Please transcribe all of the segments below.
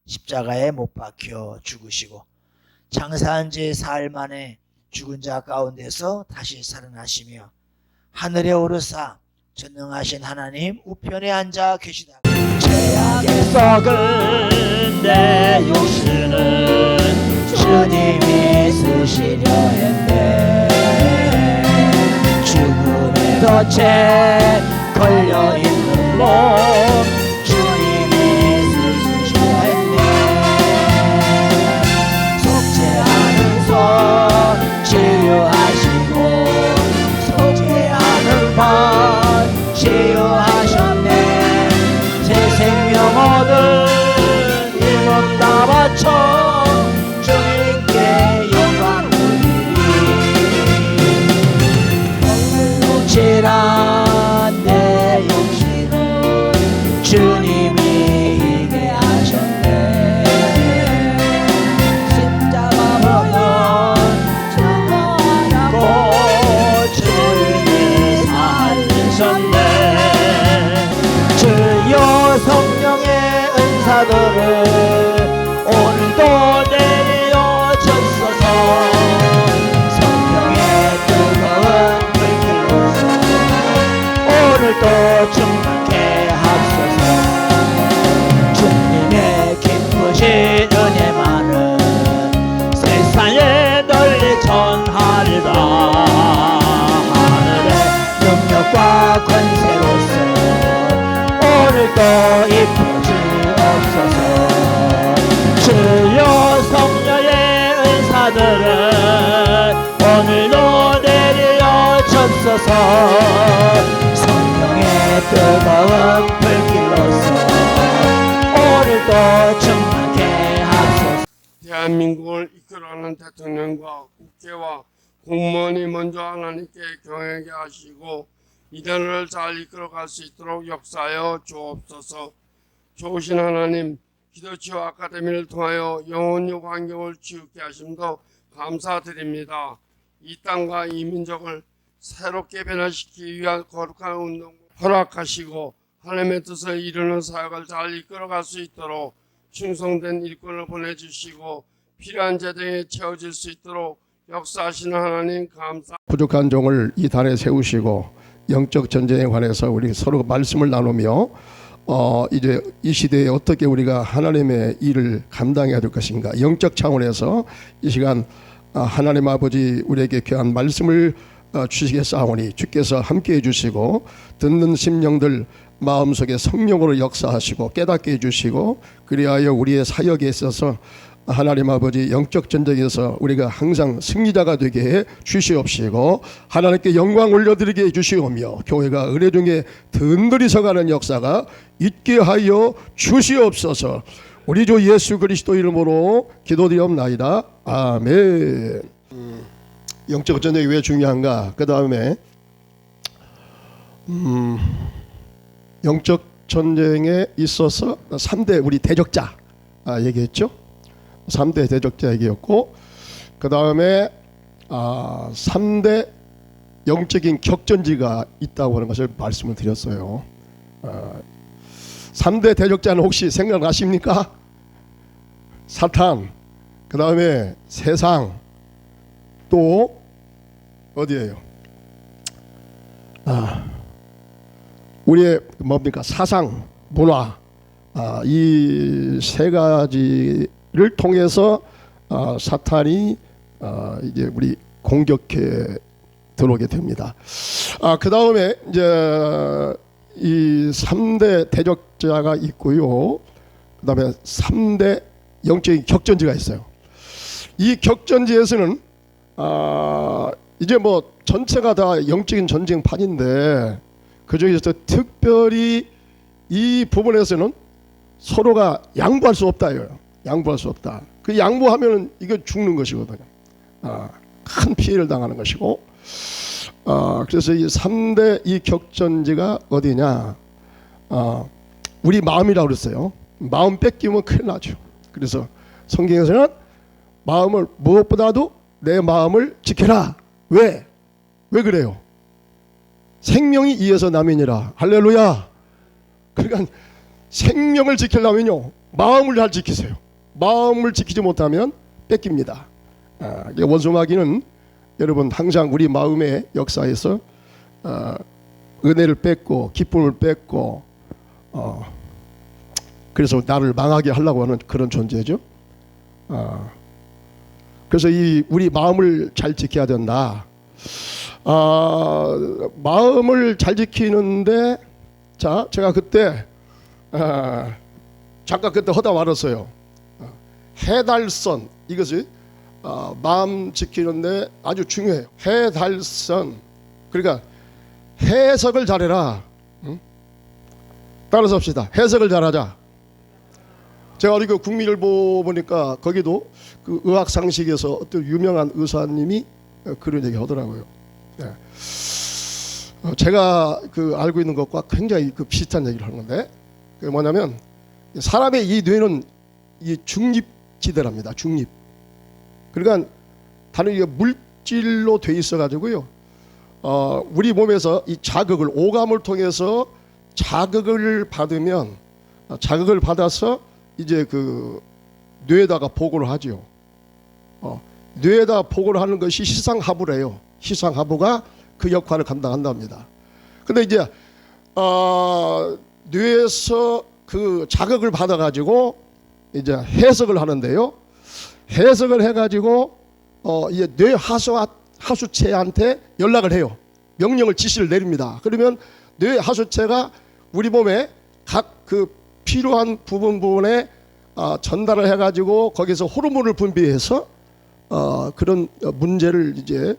십자가에 못 박혀 죽으시고 장사한 지 사흘 만에 죽은 자 가운데서 다시 살아나시며 하늘에 오르사 전능하신 하나님 우편에 앉아 계시다. 죄악의 썩은 내 육신은 주님이 쓰시려 했네. 죽음의 덫에 걸려있는 몸 주님이 쓰시려 했네. 속죄하는 손 치유하시고 속죄하는 발 치유하셨네. 새 생명 얻은 이 몸 다 바쳐 주님께 영광 올리리. 엉망진창한 내 육신은 주님이 이게 하셨네. 십자가 보면 죽어가고 주님이 살리셨네. 주여 성령의 은사들을 오늘도 내려 줬소서. 성령의 뜨거운 불길로서 오늘도 충만케 하소서. 주님의 기쁘신 은혜만은 세상에 널리 전하리라. 하늘의 능력과 권세로서 오늘도 입혀주옵소서. 주여 성령의 은사들은 오늘도 내려 줬소서. 성령의 뜨거운 불길로서 오늘도 충만케 하소서. 대한민국을 이끌어가는 대통령과 국회와 공무원이 먼저 하나님께 경외하게 하시고 이 나라를 잘 이끌어갈 수 있도록 역사하여 주옵소서. 좋으신 하나님, 기도치유 아카데미를 통하여 영혼의 환경을 지우게 하심도 감사드립니다. 이 땅과 이 민족을 새롭게 변화시키기 위한 거룩한 운동을 허락하시고 하나님의 뜻을 이루는 사역을 잘 이끌어갈 수 있도록 충성된 일꾼을 보내주시고 필요한 재정에 채워질 수 있도록 역사하시는 하나님 감사. 부족한 종을 이 단에 세우시고 영적 전쟁에 관해서 우리 서로 말씀을 나누며 이제 이 시대에 어떻게 우리가 하나님의 일을 감당해야 될 것인가, 영적 차원에서 이 시간 하나님 아버지 우리에게 귀한 말씀을 주시겠사오니 주께서 함께해 주시고 듣는 심령들 마음속에 성령으로 역사하시고 깨닫게 해주시고 그리하여 우리의 사역에 있어서 하나님 아버지 영적 전쟁에서 우리가 항상 승리자가 되게 해 주시옵시고 하나님께 영광 올려드리게 해 주시오며 교회가 의뢰 중에 든든히 서가는 역사가 있게 하여 주시옵소서. 우리 주 예수 그리스도 이름으로 기도드리옵나이다. 아멘. 영적 전쟁이 왜 중요한가? 그 다음에 영적 전쟁에 있어서 3대 우리 대적자 얘기했죠. 3대 대적자 얘기였고 그 다음에 3대 영적인 격전지가 있다고 하는 것을 말씀을 드렸어요. 3대 대적자는 혹시 생각나십니까? 사탄, 그 다음에 세상, 또 어디예요? 우리의 뭡니까? 사상, 문화, 이 세 가지를 통해서 사탄이 이제 우리 공격해 들어오게 됩니다. 그 다음에 이제 이 3대 대적자가 있고요. 그 다음에 3대 영적인 격전지가 있어요. 이 격전지에서는 이제 뭐 전체가 다 영적인 전쟁판인데 그 중에서 특별히 이 부분에서는 서로가 양보할 수 없다요. 양보할 수 없다. 그 양보하면 이거 죽는 것이거든요. 큰 피해를 당하는 것이고, 그래서 이 3대 이 격전지가 어디냐? 우리 마음이라고 그랬어요. 마음 뺏기면 큰일 나죠. 그래서 성경에서는 마음을 무엇보다도 내 마음을 지켜라. 왜? 왜 그래요? 생명이 이에서 남이니라. 할렐루야. 그러니까 생명을 지키려면요, 마음을 잘 지키세요. 마음을 지키지 못하면 뺏깁니다. 원수마귀는 여러분 항상 우리 마음의 역사에서 은혜를 뺏고 기쁨을 뺏고 그래서 나를 망하게 하려고 하는 그런 존재죠. 그래서 이 우리 마음을 잘 지켜야 된다. 마음을 잘 지키는데, 자, 제가 그때 잠깐 그때 하다 말았어요. 해달선, 이것이 마음 지키는데 아주 중요해요. 해달선, 그러니까 해석을 잘해라. 응? 따라서 합시다. 해석을 잘하자. 제가 어디 그 국민일보 보니까 거기도 그 의학 상식에서 어떤 유명한 의사님이 그런 얘기 하더라고요. 네. 제가 그 알고 있는 것과 굉장히 그 비슷한 얘기를 하는데, 그게 뭐냐면 사람의 이 뇌는 이 중립지대랍니다. 중립. 그러니까 다른 이게 물질로 돼 있어 가지고요. 우리 몸에서 이 자극을, 오감을 통해서 자극을 받으면, 자극을 받아서 이제 그 뇌에다가 보고를 하죠. 뇌에다 보고를 하는 것이 시상하부래요. 시상하부가 그 역할을 감당한답니다. 근데 이제 뇌에서 그 자극을 받아 가지고 이제 해석을 하는데요. 해석을 해 가지고 이제 뇌 하수체한테 연락을 해요. 명령을, 지시를 내립니다. 그러면 뇌 하수체가 우리 몸에 각 그 필요한 부분에 전달을 해가지고 거기서 호르몬을 분비해서 그런 문제를 이제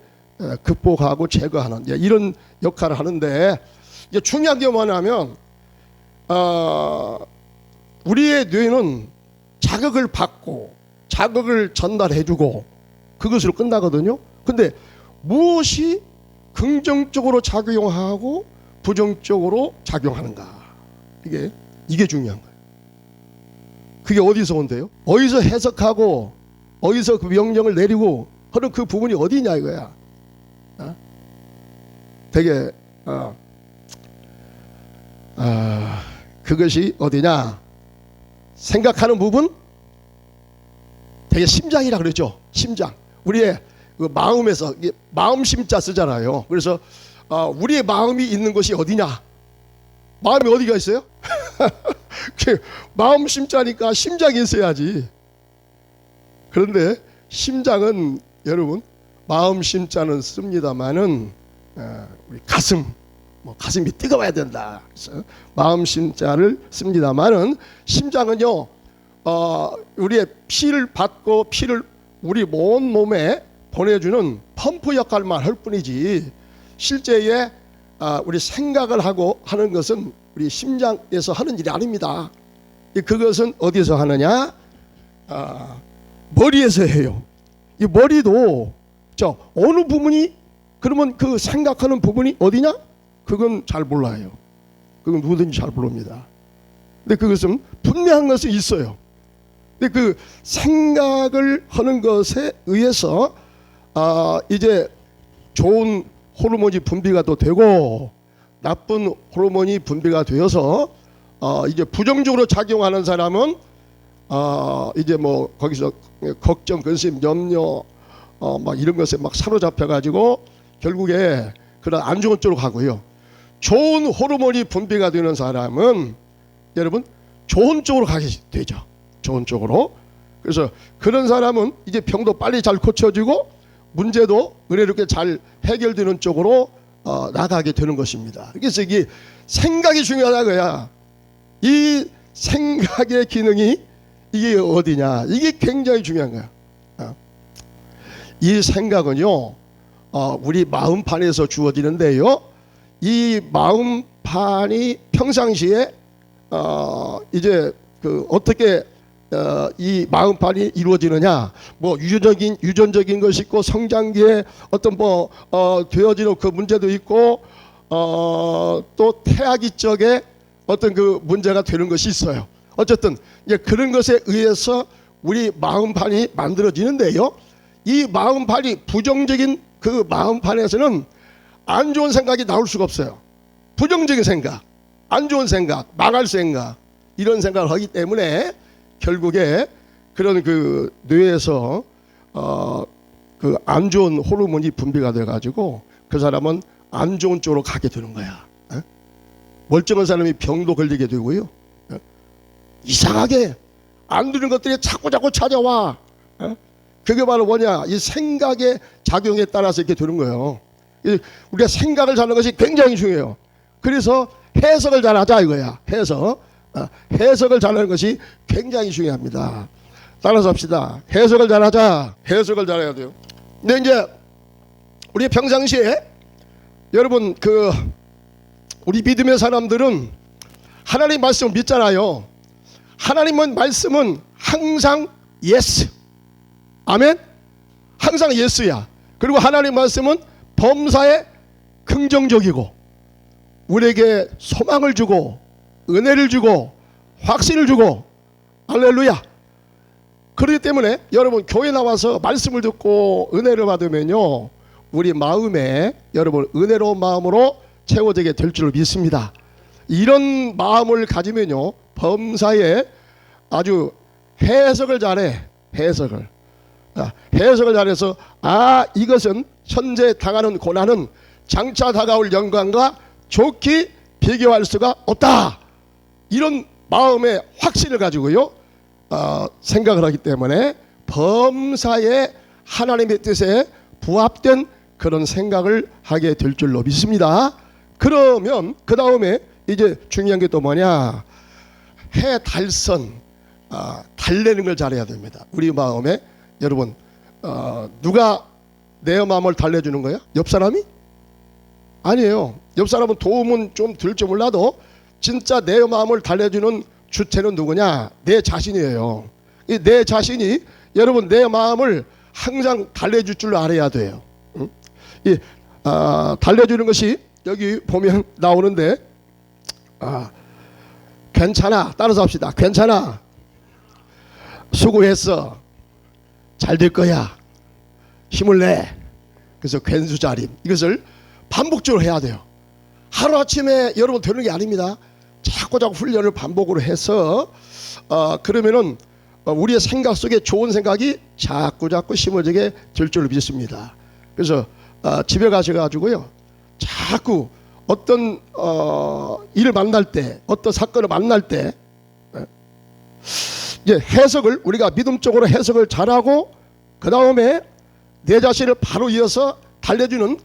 극복하고 제거하는 이런 역할을 하는데, 이제 중요한 게 뭐냐면 우리의 뇌는 자극을 받고 자극을 전달해주고 그것으로 끝나거든요. 근데 무엇이 긍정적으로 작용하고 부정적으로 작용하는가, 이게 중요한 거예요. 그게 어디서 온대요? 어디서 해석하고 어디서 그 명령을 내리고 하는 그 부분이 어디냐 이거야. 되게 그것이 어디냐, 생각하는 부분, 되게 심장이라 그러죠. 심장. 우리의 그 마음에서 마음 심자 쓰잖아요. 그래서 우리의 마음이 있는 곳이 어디냐? 마음이 어디가 있어요? 마음 심자니까 심장이 있어야지. 그런데 심장은 여러분, 마음 심자는 씁니다만은 우리 가슴, 가슴이 뜨거워야 된다. 그래서 마음 심자를 씁니다만은 심장은요, 우리의 피를 받고 피를 우리 온 몸에 보내주는 펌프 역할만 할 뿐이지, 실제에 우리 생각을 하고 하는 것은 우리 심장에서 하는 일이 아닙니다. 그것은 어디서 하느냐? 머리에서 해요. 이 머리도 어느 부분이, 그러면 그 생각하는 부분이 어디냐? 그건 잘 몰라요. 그건 누구든지 잘 모릅니다. 근데 그것은 분명한 것은 있어요. 근데 그 생각을 하는 것에 의해서 이제 좋은 호르몬이 분비가 또 되고 나쁜 호르몬이 분비가 되어서 이제 부정적으로 작용하는 사람은 이제 뭐 거기서 걱정, 근심, 염려 막 이런 것에 막 사로잡혀 가지고 결국에 그런 안 좋은 쪽으로 가고요. 좋은 호르몬이 분비가 되는 사람은 여러분 좋은 쪽으로 가게 되죠. 좋은 쪽으로. 그래서 그런 사람은 이제 병도 빨리 잘 고쳐지고 문제도 은혜롭게 잘 해결되는 쪽으로 나가게 되는 것입니다. 그래서 이게 생각이 중요하다고야. 이 생각의 기능이 이게 어디냐, 이게 굉장히 중요한 거야. 이 생각은요, 우리 마음판에서 주어지는데요, 이 마음판이 평상시에 이제 그 어떻게 이 마음판이 이루어지느냐, 뭐 유전적인 것이 있고 성장기에 어떤 뭐 되어지는 그 문제도 있고 또 태아기적에 어떤 그 문제가 되는 것이 있어요. 어쨌든 이제 그런 것에 의해서 우리 마음판이 만들어지는데요, 이 마음판이 부정적인 그 마음판에서는 안 좋은 생각이 나올 수가 없어요. 부정적인 생각, 안 좋은 생각, 망할 생각, 이런 생각을 하기 때문에 결국에 그런 그 뇌에서 그 안 좋은 호르몬이 분비가 돼 가지고 그 사람은 안 좋은 쪽으로 가게 되는 거야. 멀쩡한 사람이 병도 걸리게 되고요. 이상하게 안 되는 것들이 자꾸 찾아와. 그게 바로 뭐냐? 이 생각의 작용에 따라서 이렇게 되는 거예요. 우리가 생각을 잘하는 것이 굉장히 중요해요. 그래서 해석을 잘하자 이거야. 해석을 잘하는 것이 굉장히 중요합니다. 따라서 합시다. 해석을 잘하자. 해석을 잘해야 돼요. 근데 이제 우리 평상시에 여러분 그 우리 믿음의 사람들은 하나님 말씀을 믿잖아요. 하나님은 말씀은 항상 예스. 아멘. 항상 예스야. 그리고 하나님 말씀은 범사에 긍정적이고 우리에게 소망을 주고 은혜를 주고 확신을 주고 할렐루야. 그렇기 때문에 여러분 교회 나와서 말씀을 듣고 은혜를 받으면요 우리 마음에 여러분 은혜로운 마음으로 채워지게 될 줄 믿습니다. 이런 마음을 가지면요 범사에 아주 해석을 잘해. 해석을 잘해서 이것은 현재 당하는 고난은 장차 다가올 영광과 좋게 비교할 수가 없다. 이런 마음의 확신을 가지고요 생각을 하기 때문에 범사에 하나님의 뜻에 부합된 그런 생각을 하게 될 줄로 믿습니다. 그러면 그 다음에 이제 중요한 게 또 뭐냐? 해 달선 달래는 걸 잘해야 됩니다. 우리 마음에 여러분 누가 내 마음을 달래주는 거야? 옆 사람이? 아니에요. 옆 사람은 도움은 좀 들지 몰라도 진짜 내 마음을 달래주는 주체는 누구냐? 내 자신이에요. 내 자신이 여러분 내 마음을 항상 달래줄 줄 알아야 돼요. 달래주는 것이 여기 보면 나오는데 괜찮아. 따라서 합시다. 괜찮아. 수고했어. 잘 될 거야. 힘을 내. 그래서 괜수자림. 이것을 반복적으로 해야 돼요. 하루아침에 여러분 되는 게 아닙니다. 자꾸 훈련을 반복으로 해서 그러면은 우리의 생각 속에 좋은 생각이 자꾸 심어지게 될 줄 믿습니다. 그래서 집에 가셔가지고요 자꾸 어떤 일을 만날 때 어떤 사건을 만날 때 이제 해석을 우리가 믿음적으로 해석을 잘하고 그 다음에 내 자신을 바로 이어서 달래주는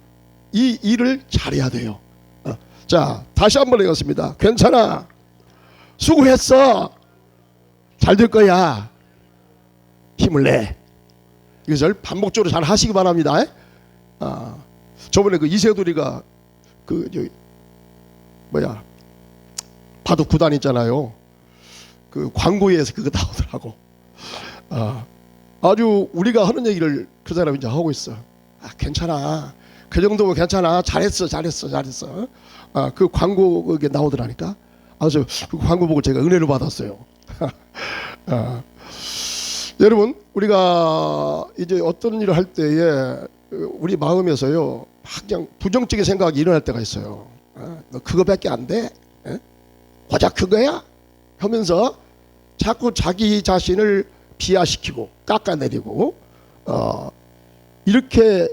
이 일을 잘해야 돼요. 자 다시 한번 읽었습니다. 괜찮아. 수고했어. 잘 될 거야. 힘을 내. 이것을 반복적으로 잘 하시기 바랍니다. 저번에 그 이세돌이가 그 바둑 구단 있잖아요. 그 광고에서 그거 나오더라고. 아주 우리가 하는 얘기를 그 사람이 이제 하고 있어. 괜찮아. 그 정도면 괜찮아. 잘했어. 그 광고 그게 나오더라니까. 그래서 그 광고 보고 제가 은혜를 받았어요. 여러분 우리가 이제 어떤 일을 할 때에 우리 마음에서요 그냥 부정적인 생각이 일어날 때가 있어요. 너 그거밖에 안 돼? 고작 그거야? 하면서 자꾸 자기 자신을 비하시키고 깎아내리고 이렇게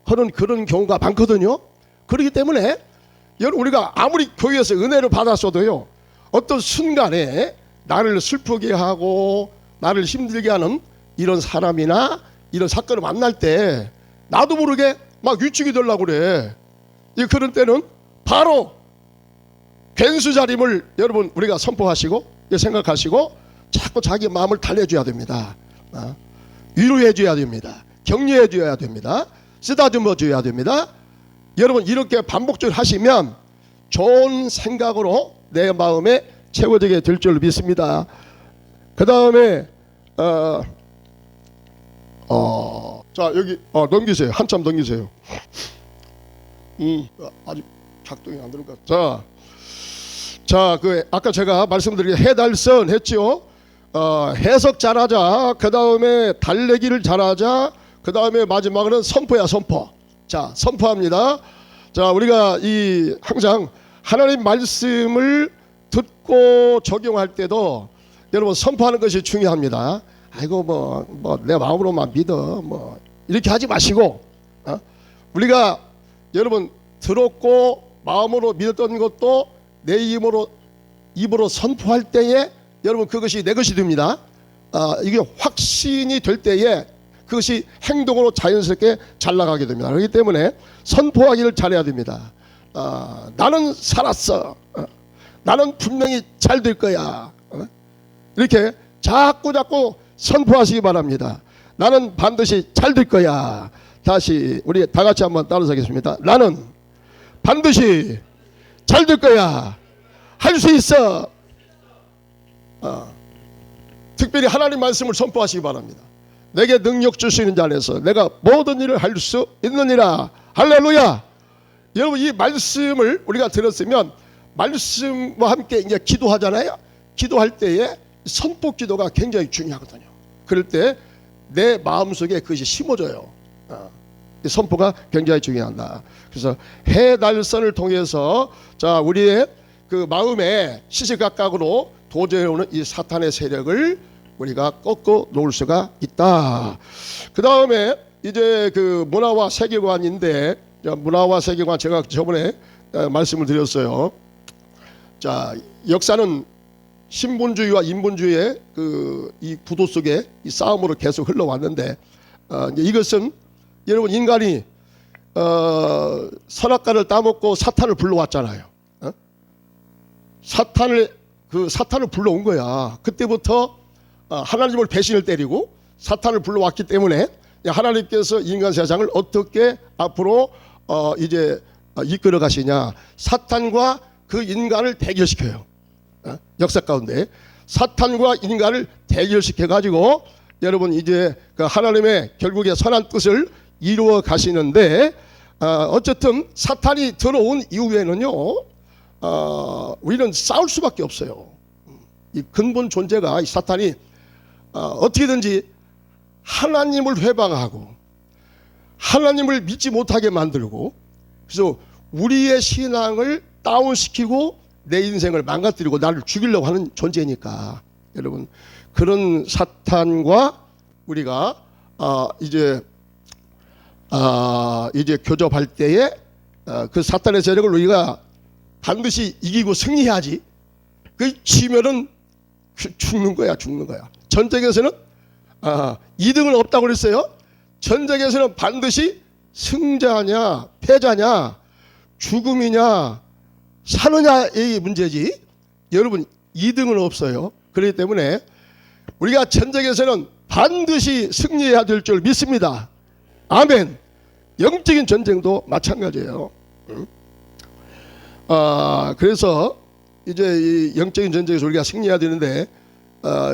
하는 그런 경우가 많거든요. 그렇기 때문에 여러분 우리가 아무리 교회에서 은혜를 받았어도요 어떤 순간에 나를 슬프게 하고 나를 힘들게 하는 이런 사람이나 이런 사건을 만날 때 나도 모르게 막 위축이 되려고 그래. 그런 때는 바로 괜수자림을 여러분 우리가 선포하시고 생각하시고 자꾸 자기 마음을 달래줘야 됩니다. 위로해줘야 됩니다. 격려해줘야 됩니다. 쓰다듬어줘야 됩니다. 여러분 이렇게 반복적으로 하시면 좋은 생각으로 내 마음에 채워지게 될 줄 믿습니다. 그 다음에 자 여기 넘기세요. 한참 넘기세요. 아직 작동이 안 되는 것 같아. 자, 그 아까 제가 말씀드린 해달선 했죠. 해석 잘하자. 그 다음에 달래기를 잘하자. 그 다음에 마지막으로는 선포야 선포. 자 선포합니다. 자 우리가 이 항상 하나님 말씀을 듣고 적용할 때도 여러분 선포하는 것이 중요합니다. 아이고 뭐 내 마음으로만 믿어 뭐 이렇게 하지 마시고 우리가 여러분 들었고 마음으로 믿었던 것도 내 입으로 선포할 때에 여러분 그것이 내 것이 됩니다. 이게 확신이 될 때에 그것이 행동으로 자연스럽게 잘 나가게 됩니다. 그렇기 때문에 선포하기를 잘해야 됩니다. 나는 살았어. 나는 분명히 잘 될 거야. 이렇게 자꾸 선포하시기 바랍니다. 나는 반드시 잘 될 거야. 다시 우리 다 같이 한번 따라서 하겠습니다. 나는 반드시 잘 될 거야. 할 수 있어. 특별히 하나님 말씀을 선포하시기 바랍니다. 내게 능력 주시는 자 안에서 내가 모든 일을 할 수 있느니라. 할렐루야. 여러분 이 말씀을 우리가 들었으면 말씀과 함께 이제 기도하잖아요. 기도할 때에 선포 기도가 굉장히 중요하거든요. 그럴 때 내 마음속에 그것이 심어져요. 이 선포가 굉장히 중요하다. 그래서 해달선을 통해서 자 우리의 그 마음에 시시각각으로 도전해오는 이 사탄의 세력을 우리가 꺾어 놓을 수가 있다. 그 다음에 이제 그 문화와 세계관인데 문화와 세계관 제가 저번에 말씀을 드렸어요. 자 역사는 신분주의와 인본주의의 그 이 구도 속에 이 싸움으로 계속 흘러왔는데 이제 이것은 여러분 인간이 선악과를 따먹고 사탄을 불러왔잖아요. 사탄을 불러온 거야. 그때부터 하나님을 배신을 때리고 사탄을 불러왔기 때문에 하나님께서 인간 세상을 어떻게 앞으로 이제 이끌어 가시냐. 사탄과 그 인간을 대결시켜요. 역사 가운데 사탄과 인간을 대결시켜 가지고 여러분 이제 그 하나님의 결국에 선한 뜻을 이루어 가시는데 어쨌든 사탄이 들어온 이후에는요 우리는 싸울 수밖에 없어요. 이 근본 존재가 이 사탄이 어떻게든지 하나님을 회방하고 하나님을 믿지 못하게 만들고 그래서 우리의 신앙을 다운시키고 내 인생을 망가뜨리고 나를 죽이려고 하는 존재니까 여러분 그런 사탄과 우리가 이제 교접할 때에 그 사탄의 세력을 우리가 반드시 이기고 승리해야지. 그 치면은 죽는 거야. 전쟁에서는 2등은 없다고 그랬어요. 전쟁에서는 반드시 승자냐 패자냐 죽음이냐 사느냐의 문제지 여러분 2등은 없어요. 그렇기 때문에 우리가 전쟁에서는 반드시 승리해야 될 줄 믿습니다. 아멘. 영적인 전쟁도 마찬가지예요. 그래서 이제 이 영적인 전쟁에서 우리가 승리해야 되는데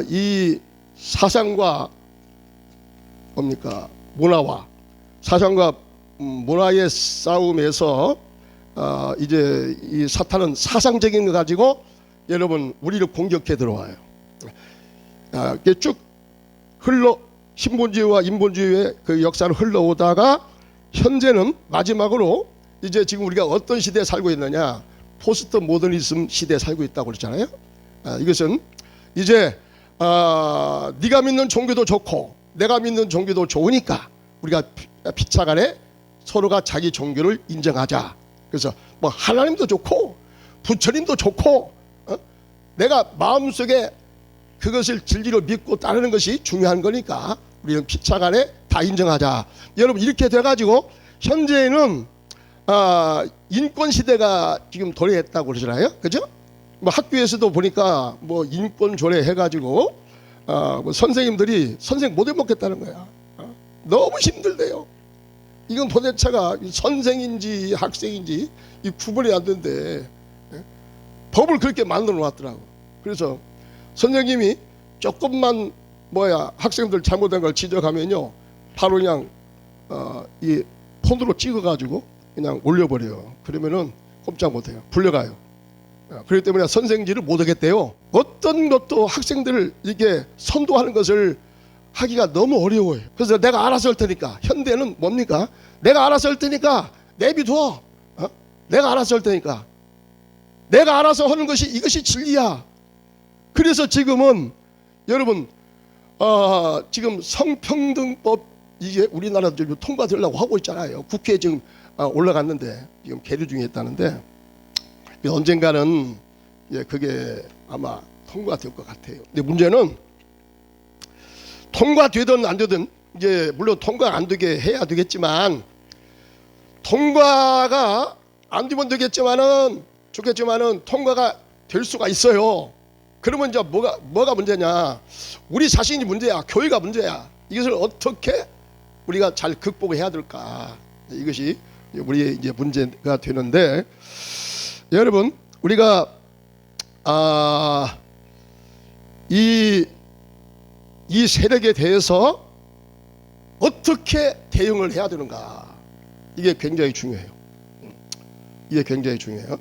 이 사상과 뭡니까 문화와 사상과 문화의 싸움에서 이제 이 사탄은 사상적인 거 가지고 여러분 우리를 공격해 들어와요. 이게 쭉 신본주의와 인본주의의 그 역사를 흘러오다가 현재는 마지막으로 이제 지금 우리가 어떤 시대에 살고 있느냐 포스트 모더니즘 시대에 살고 있다고 그랬잖아요. 이것은 이제 네가 믿는 종교도 좋고 내가 믿는 종교도 좋으니까 우리가 피차간에 서로가 자기 종교를 인정하자. 그래서 뭐 하나님도 좋고 부처님도 좋고 내가 마음속에 그것을 진리로 믿고 따르는 것이 중요한 거니까 우리는 피차간에 다 인정하자. 여러분 이렇게 돼가지고 현재는 인권 시대가 지금 도래했다고 그러잖아요. 그죠? 뭐 학교에서도 보니까 뭐 인권 조례 해가지고 뭐 선생님들이 선생 못 해먹겠다는 거야. 너무 힘들대요. 이건 도대체가 선생인지 학생인지 이 구분이 안 된대. 법을 그렇게 만들어 놨더라고. 그래서 선생님이 조금만 학생들 잘못된 걸 지적하면요 바로 그냥 이 폰으로 찍어가지고 그냥 올려버려요. 그러면은 꼼짝 못해요. 불려가요. 그렇기 때문에 선생질을 못하겠대요. 어떤 것도 학생들을 이렇게 선도하는 것을 하기가 너무 어려워요. 그래서 내가 알아서 할 테니까 현대는 뭡니까? 내가 알아서 할 테니까 내비둬. 내가 알아서 할 테니까. 내가 알아서 하는 것이 이것이 진리야. 그래서 지금은 여러분 지금 성평등법 이게 우리나라도 지금 통과되려고 하고 있잖아요. 국회에 지금 올라갔는데 지금 계류 중에 있다는데 언젠가는 그게 아마 통과될 것 같아요. 근데 문제는 통과되든 안 되든 이제 물론 통과 안 되게 해야 되겠지만 통과가 안 되면 되겠지만은 좋겠지만은 통과가 될 수가 있어요. 그러면 이제 뭐가 문제냐? 우리 자신이 문제야. 교회가 문제야. 이것을 어떻게 우리가 잘 극복해야 될까? 이것이 우리의 이제 문제가 되는데 여러분 우리가 이 세력에 대해서 어떻게 대응을 해야 되는가? 이게 굉장히 중요해요. 이게 굉장히 중요해요.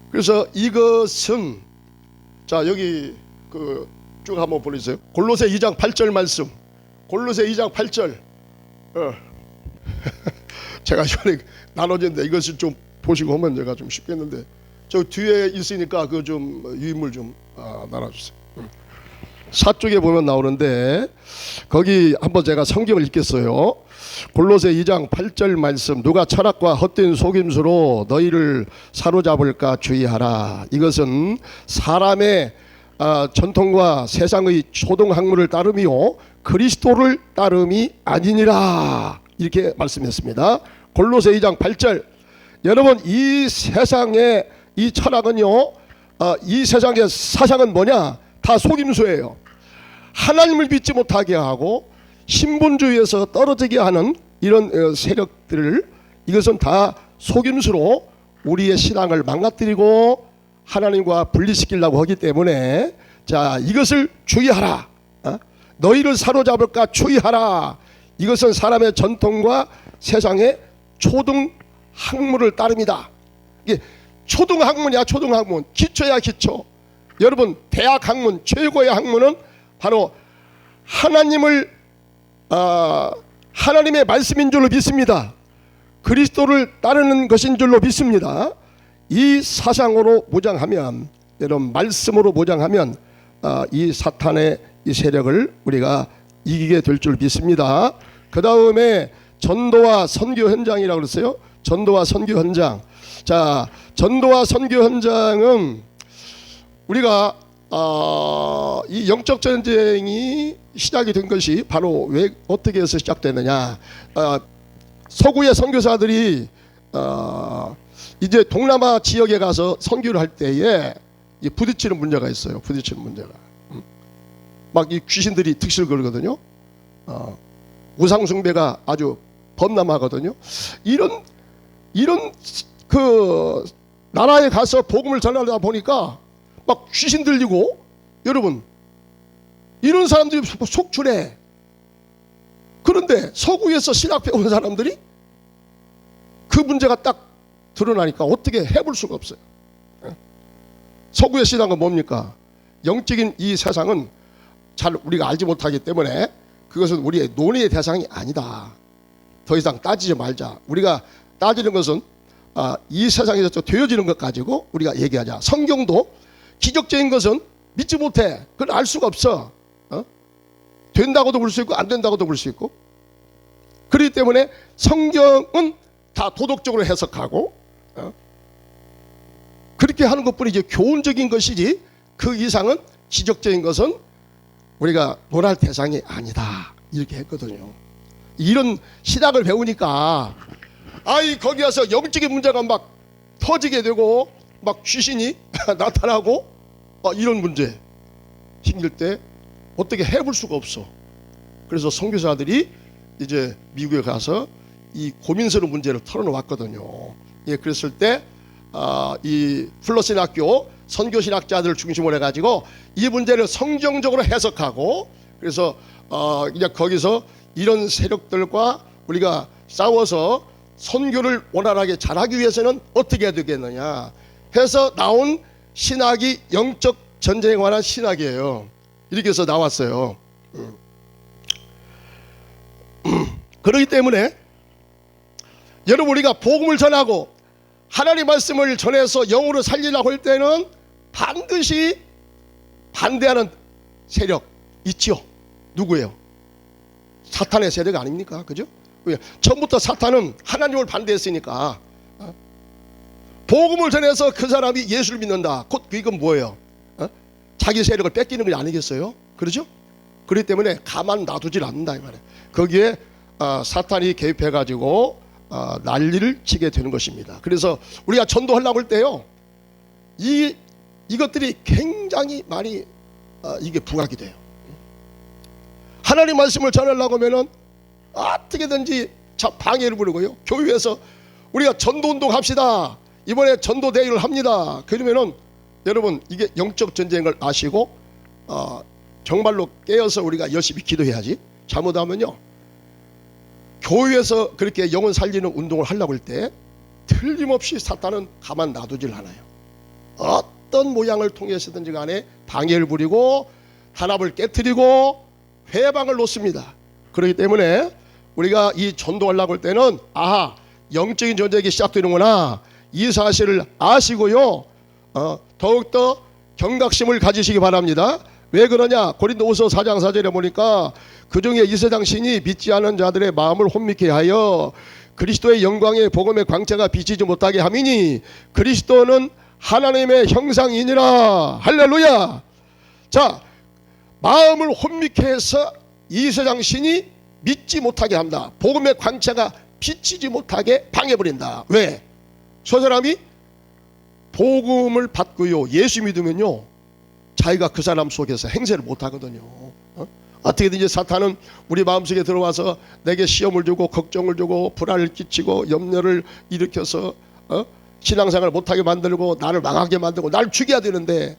그래서 이것은 자 여기 쭉 한번 보세요. 골로새 2장 8절 말씀. 골로새 2장 8절. 제가 전에 나눠졌는데 이것을 좀 보시고 하면 제가 좀 쉽겠는데 저 뒤에 있으니까 그 좀 유인물 좀 나눠주세요. 4쪽에 보면 나오는데 거기 한번 제가 성경을 읽겠어요. 골로새 2장 8절 말씀. 누가 철학과 헛된 속임수로 너희를 사로잡을까 주의하라. 이것은 사람의 전통과 세상의 초등학문을 따름이요 그리스도를 따름이 아니니라. 이렇게 말씀했습니다. 골로새 2장 8절. 여러분 이 세상의 이 철학은요 이 세상의 사상은 뭐냐? 다 속임수예요. 하나님을 믿지 못하게 하고 신분주의에서 떨어지게 하는 이런 세력들을 이것은 다 속임수로 우리의 신앙을 망가뜨리고 하나님과 분리시키려고 하기 때문에 자 이것을 주의하라. 너희를 사로잡을까 주의하라. 이것은 사람의 전통과 세상의 초등학문을 따릅니다. 이게 초등학문이야. 초등학문. 기초야 기초. 여러분 대학 학문 최고의 학문은 바로 하나님의 말씀인 줄로 믿습니다. 그리스도를 따르는 것인 줄로 믿습니다. 이 사상으로 무장하면 여러분 말씀으로 무장하면 이 사탄의 이 세력을 우리가 이기게 될 줄 믿습니다. 그 다음에 전도와 선교 현장이라고 그랬어요. 전도와 선교 현장. 자 전도와 선교 현장은 우리가 이 영적 전쟁이 시작이 된 것이 바로 왜 어떻게 해서 시작되느냐? 서구의 선교사들이 이제 동남아 지역에 가서 선교를 할 때에 부딪히는 문제가 있어요. 부딪히는 문제가 막 이 귀신들이 득실 걸거든요. 우상 숭배가 아주 범람하거든요. 이런 그 나라에 가서 복음을 전하다 보니까 막 귀신 들리고 여러분 이런 사람들이 속출해. 그런데 서구에서 신학 배운 사람들이 그 문제가 딱 드러나니까 어떻게 해볼 수가 없어요. 서구의 신앙은 뭡니까? 영적인 이 세상은 잘 우리가 알지 못하기 때문에 그것은 우리의 논의의 대상이 아니다. 더 이상 따지지 말자. 우리가 따지는 것은 이 세상에서 되어지는 것 가지고 우리가 얘기하자. 성경도 기적적인 것은 믿지 못해. 그건 알 수가 없어. 된다고도 볼 수 있고 안 된다고도 볼 수 있고. 그렇기 때문에 성경은 다 도덕적으로 해석하고 그렇게 하는 것뿐이지 교훈적인 것이지 그 이상은 기적적인 것은 우리가 논할 대상이 아니다. 이렇게 했거든요. 이런 신학을 배우니까 거기 가서 영적인 문제가 막 터지게 되고 막 귀신이 나타나고 이런 문제 생길 때 어떻게 해볼 수가 없어. 그래서 선교사들이 이제 미국에 가서 이 고민스러운 문제를 털어놓았거든요. 그랬을 때 이 플러신학교 선교신학자들을 중심으로 해가지고 이 문제를 성경적으로 해석하고 그래서 이제 거기서 이런 세력들과 우리가 싸워서 선교를 원활하게 잘하기 위해서는 어떻게 해야 되겠느냐 해서 나온 신학이 영적 전쟁에 관한 신학이에요. 이렇게 해서 나왔어요. 그렇기 때문에 여러분 우리가 복음을 전하고 하나님 말씀을 전해서 영으로 살리려고 할 때는 반드시 반대하는 세력 있지요. 누구예요? 사탄의 세력 아닙니까? 그죠? 왜? 처음부터 사탄은 하나님을 반대했으니까. 복음을 전해서 그 사람이 예수를 믿는다. 곧 이건 뭐예요? 자기 세력을 뺏기는 게 아니겠어요? 그렇죠? 그렇기 때문에 가만 놔두질 않는다 이 말이에요. 거기에 사탄이 개입해가지고 난리를 치게 되는 것입니다. 그래서 우리가 전도하려고 할 때요, 이것들이 굉장히 많이 이게 부각이 돼요. 하나님 말씀을 전하려고 하면은 어떻게든지 방해를 부르고요. 교회에서 우리가 전도운동 합시다. 이번에 전도대회를 합니다. 그러면은 여러분 이게 영적 전쟁을 아시고 정말로 깨어서 우리가 열심히 기도해야지. 잘못하면요, 교회에서 그렇게 영혼 살리는 운동을 하려고 할 때 틀림없이 사탄은 가만 놔두질 않아요. 어떤 모양을 통해서든지 간에 방해를 부리고 단합을 깨트리고 회방을 놓습니다. 그렇기 때문에 우리가 이 전도하려고 할 때는 영적인 전쟁이 시작되는구나, 이 사실을 아시고요, 더욱더 경각심을 가지시기 바랍니다. 왜 그러냐? 고린도후서 4장 4절에 보니까 그중에 이 세상 신이 믿지 않은 자들의 마음을 혼미케 하여 그리스도의 영광의 복음의 광채가 비치지 못하게 함이니 그리스도는 하나님의 형상이니라. 할렐루야. 자, 마음을 혼미케 해서 이 세상 신이 믿지 못하게 한다. 복음의 광채가 비치지 못하게 방해버린다. 왜? 저 사람이 복음을 받고요, 예수 믿으면요, 자기가 그 사람 속에서 행세를 못하거든요. 어떻게든지 사탄은 우리 마음속에 들어와서 내게 시험을 주고 걱정을 주고 불안을 끼치고 염려를 일으켜서 신앙생활을 못하게 만들고 나를 망하게 만들고 나를 죽여야 되는데,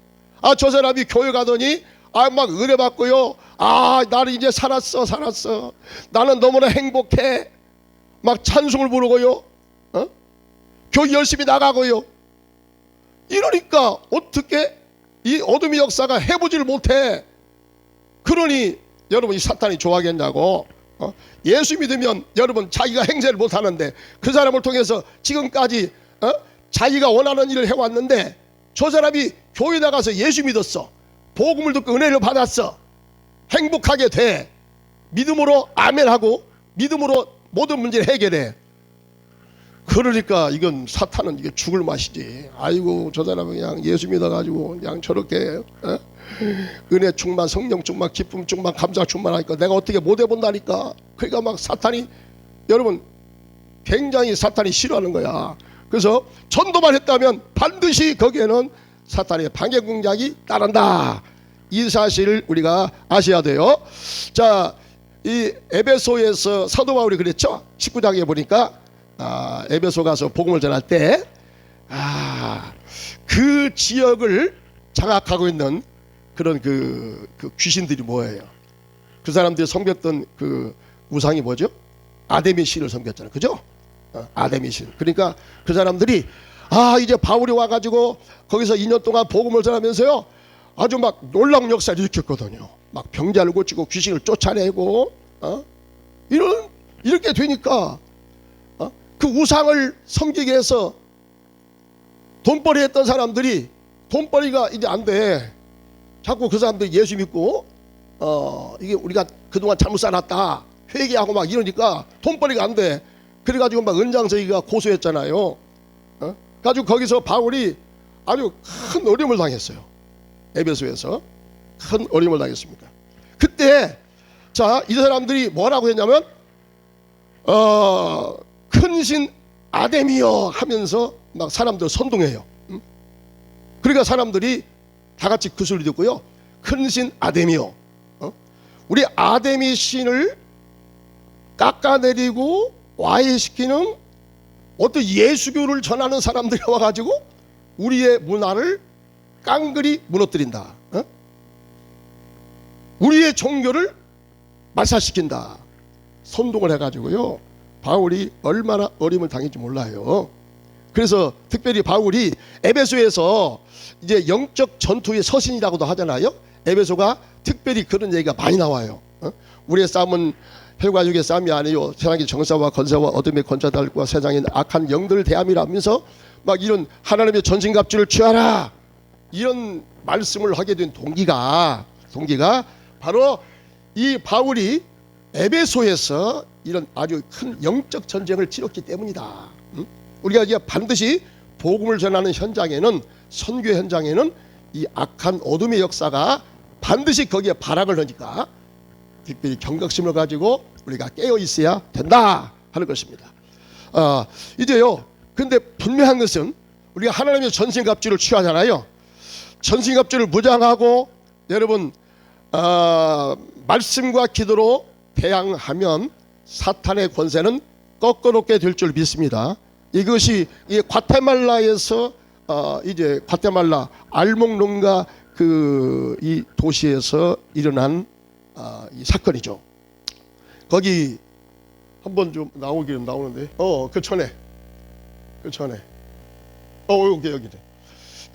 저 사람이 교회 가더니 막 은혜 받고요, 나는 이제 살았어 나는 너무나 행복해, 막 찬송을 부르고요, 교회 열심히 나가고요. 이러니까 어떻게 이 어둠의 역사가 해보지를 못해. 그러니 여러분, 이 사탄이 좋아하겠냐고. 예수 믿으면 여러분 자기가 행세를 못하는데 그 사람을 통해서 지금까지 자기가 원하는 일을 해왔는데, 저 사람이 교회 나가서 예수 믿었어, 복음을 듣고 은혜를 받았어, 행복하게 돼. 믿음으로 아멘하고 믿음으로 모든 문제를 해결해. 그러니까 이건 사탄은 이게 죽을 맛이지. 아이고, 저 사람은 그냥 예수 믿어가지고 그냥 저렇게 은혜 충만, 성령 충만, 기쁨 충만, 감사 충만하니까 내가 어떻게 못 해본다니까. 그러니까 막 사탄이, 여러분 굉장히 사탄이 싫어하는 거야. 그래서 전도만 했다면 반드시 거기에는 사탄의 방해 공작이 따른다. 이 사실을 우리가 아셔야 돼요. 자, 이 에베소에서 사도 바울이 그랬죠. 19장에 보니까 에베소 가서 복음을 전할 때 그 지역을 장악하고 있는 그런 그 귀신들이 뭐예요? 그 사람들이 섬겼던 그 우상이 뭐죠? 아데미 신을 섬겼잖아요. 그죠? 아데미 신. 그러니까 그 사람들이 이제 바울이 와가지고 거기서 2년 동안 복음을 전하면서요, 아주 막 놀라운 역사를 일으켰거든요. 막 병자를 고치고 귀신을 쫓아내고 이렇게 되니까 그 우상을 섬기게 해서 돈벌이 했던 사람들이 돈벌이가 이제 안 돼. 자꾸 그 사람들이 예수 믿고 이게 우리가 그동안 잘못 살았다 회개하고 막 이러니까 돈벌이가 안 돼. 그래가지고 막 은장서기가 고소했잖아요. 가지고 거기서 바울이 아주 큰 어려움을 당했어요. 에베소에서 큰 어려움을 당했습니다. 그때 이 사람들이 뭐라고 했냐면 큰 신 아데미여 하면서 막 사람들 선동해요. 그러니까 사람들이 다 같이 그 소리 듣고요, 큰 신 아데미여, 우리 아데미 신을 깎아내리고 와해시키는 어떤 예수교를 전하는 사람들이 와가지고 우리의 문화를 깡그리 무너뜨린다. 우리의 종교를 말살시킨다. 선동을 해가지고요, 바울이 얼마나 어려움을 당했는지 몰라요. 그래서 특별히 바울이 에베소에서 이제 영적 전투의 서신이라고도 하잖아요. 에베소가 특별히 그런 얘기가 많이 나와요. 우리의 싸움은 혈과 육의 싸움이 아니요 세상의 정사와 권세와 어둠의 권자들과 세상의 악한 영들을 대함이라면서 막 이런 하나님의 전신갑주를 취하라 이런 말씀을 하게 된 동기가 바로 이 바울이 에베소에서 이런 아주 큰 영적 전쟁을 치렀기 때문이다. 우리가 이제 반드시 복음을 전하는 현장에는, 선교 현장에는 이 악한 어둠의 역사가 반드시 거기에 발악을 하니까 특별히 경각심을 가지고 우리가 깨어 있어야 된다 하는 것입니다. 이제요, 근데 분명한 것은 우리가 하나님의 전신갑주를 취하잖아요. 전신갑주를 무장하고 여러분 말씀과 기도로 대항하면 사탄의 권세는 꺾어놓게 될 줄 믿습니다. 이것이 이 과테말라에서 이제 과테말라 알몽론가 그 이 도시에서 일어난 이 사건이죠. 거기 한번 좀 나오기는 나오는데 그 전에 여기네.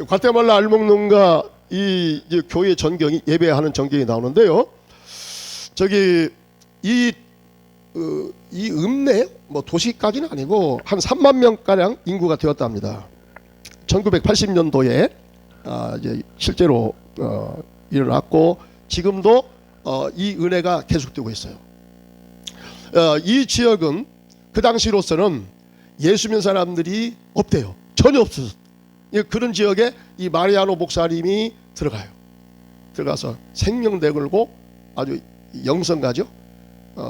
과테말라 알몽론가 이 교회 전경이 예배하는 전경이 나오는데요. 저기 이 읍내 뭐 도시까지는 아니고 한 3만 명 가량 인구가 되었답니다. 1980년도에 이제 실제로 일어났고 지금도 이 은혜가 계속되고 있어요. 이 지역은 그 당시로서는 예수 믿는 사람들이 없대요. 전혀 없었어요. 그런 지역에 이 마리아노 목사님이 들어가서 생명 내걸고 아주 영성가죠.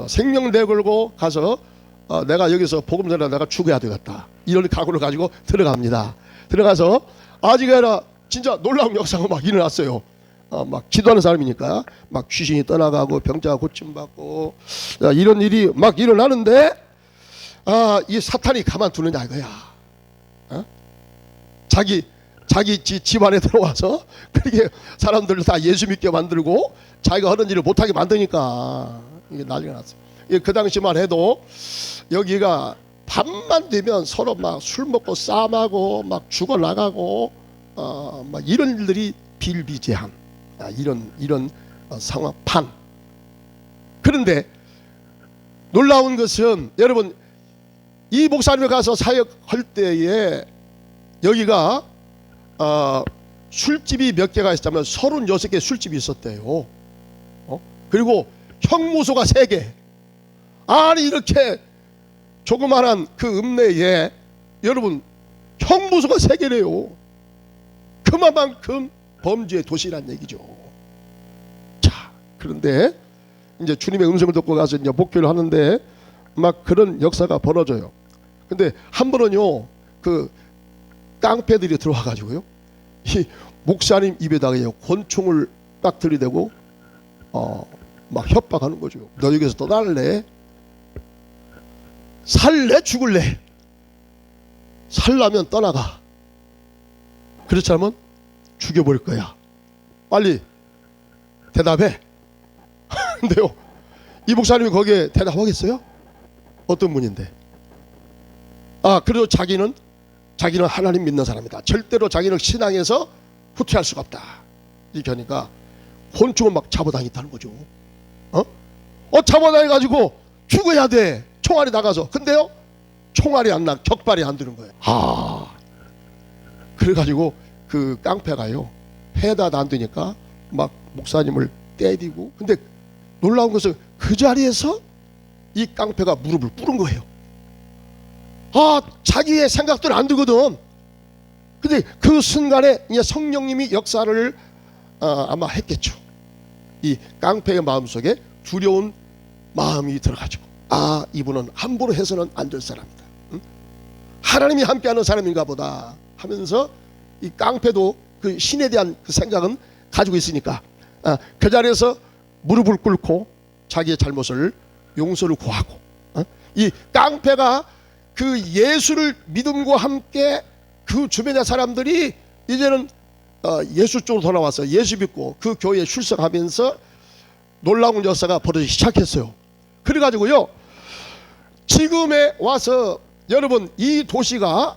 생명 내걸고 가서 내가 여기서 복음 전에 내가 죽어야 되겠다 이런 각오를 가지고 들어갑니다. 들어가서 아직이라 진짜 놀라운 역사가 막 일어났어요. 막 기도하는 사람이니까 막 귀신이 떠나가고 병자가 고침받고 이런 일이 막 일어나는데 이 사탄이 가만두느냐 이거야. 자기 집안에 들어와서 그렇게 사람들을 다 예수 믿게 만들고 자기가 하는 일을 못하게 만드니까 이게 난리가 났어요. 그 당시만 해도 여기가 밤만 되면 서로 막 술 먹고 싸움하고 막 죽어 나가고 막 이런 일들이 비일비재한 이런 상황판. 그런데 놀라운 것은 여러분 이 목사님이 가서 사역할 때에 여기가 술집이 몇 개가 있었다면 36개 술집이 있었대요. 그리고 형무소가 3개. 아니 이렇게 조그만한 그 읍내에 여러분 형무소가 3개래요. 그만큼 범죄의 도시란 얘기죠. 자, 그런데 이제 주님의 음성을 듣고 가서 이제 목회를 하는데 막 그런 역사가 벌어져요. 근데 한 번은요 그 깡패들이 들어와 가지고요 이 목사님 입에다가 권총을 딱 들이대고 막 협박하는 거죠. 너 여기서 떠날래? 살래? 죽을래? 살라면 떠나가. 그렇지 않으면 죽여버릴 거야. 빨리 대답해. 근데요 이 목사님이 거기에 대답하겠어요? 어떤 분인데? 그래도 자기는 하나님 믿는 사람이다. 절대로 자기는 신앙에서 후퇴할 수가 없다. 이렇게 하니까 권총을 막 잡아다녔다는 거죠. 잡아다녀가지고 죽어야 돼. 총알이 나가서. 근데요 총알이 안 나, 격발이 안 되는 거예요. 그래가지고 그 깡패가요 해다 안 되니까 막 목사님을 때리고. 근데 놀라운 것은 그 자리에서 이 깡패가 무릎을 꿇은 거예요. 자기의 생각대로 안 되거든. 근데 그 순간에 이제 성령님이 역사를 아마 했겠죠. 이 깡패의 마음속에 두려운 마음이 들어가지고 이분은 함부로 해서는 안 될 사람이다. 하나님이 함께하는 사람인가 보다 하면서 이 깡패도 그 신에 대한 그 생각은 가지고 있으니까 그 자리에서 무릎을 꿇고 자기의 잘못을 용서를 구하고 이 깡패가 그 예수를 믿음과 함께 그 주변의 사람들이 이제는 예수 쪽으로 돌아와서 예수 믿고 그 교회에 출석하면서 놀라운 역사가 벌어지기 시작했어요. 그래가지고요 지금에 와서 여러분 이 도시가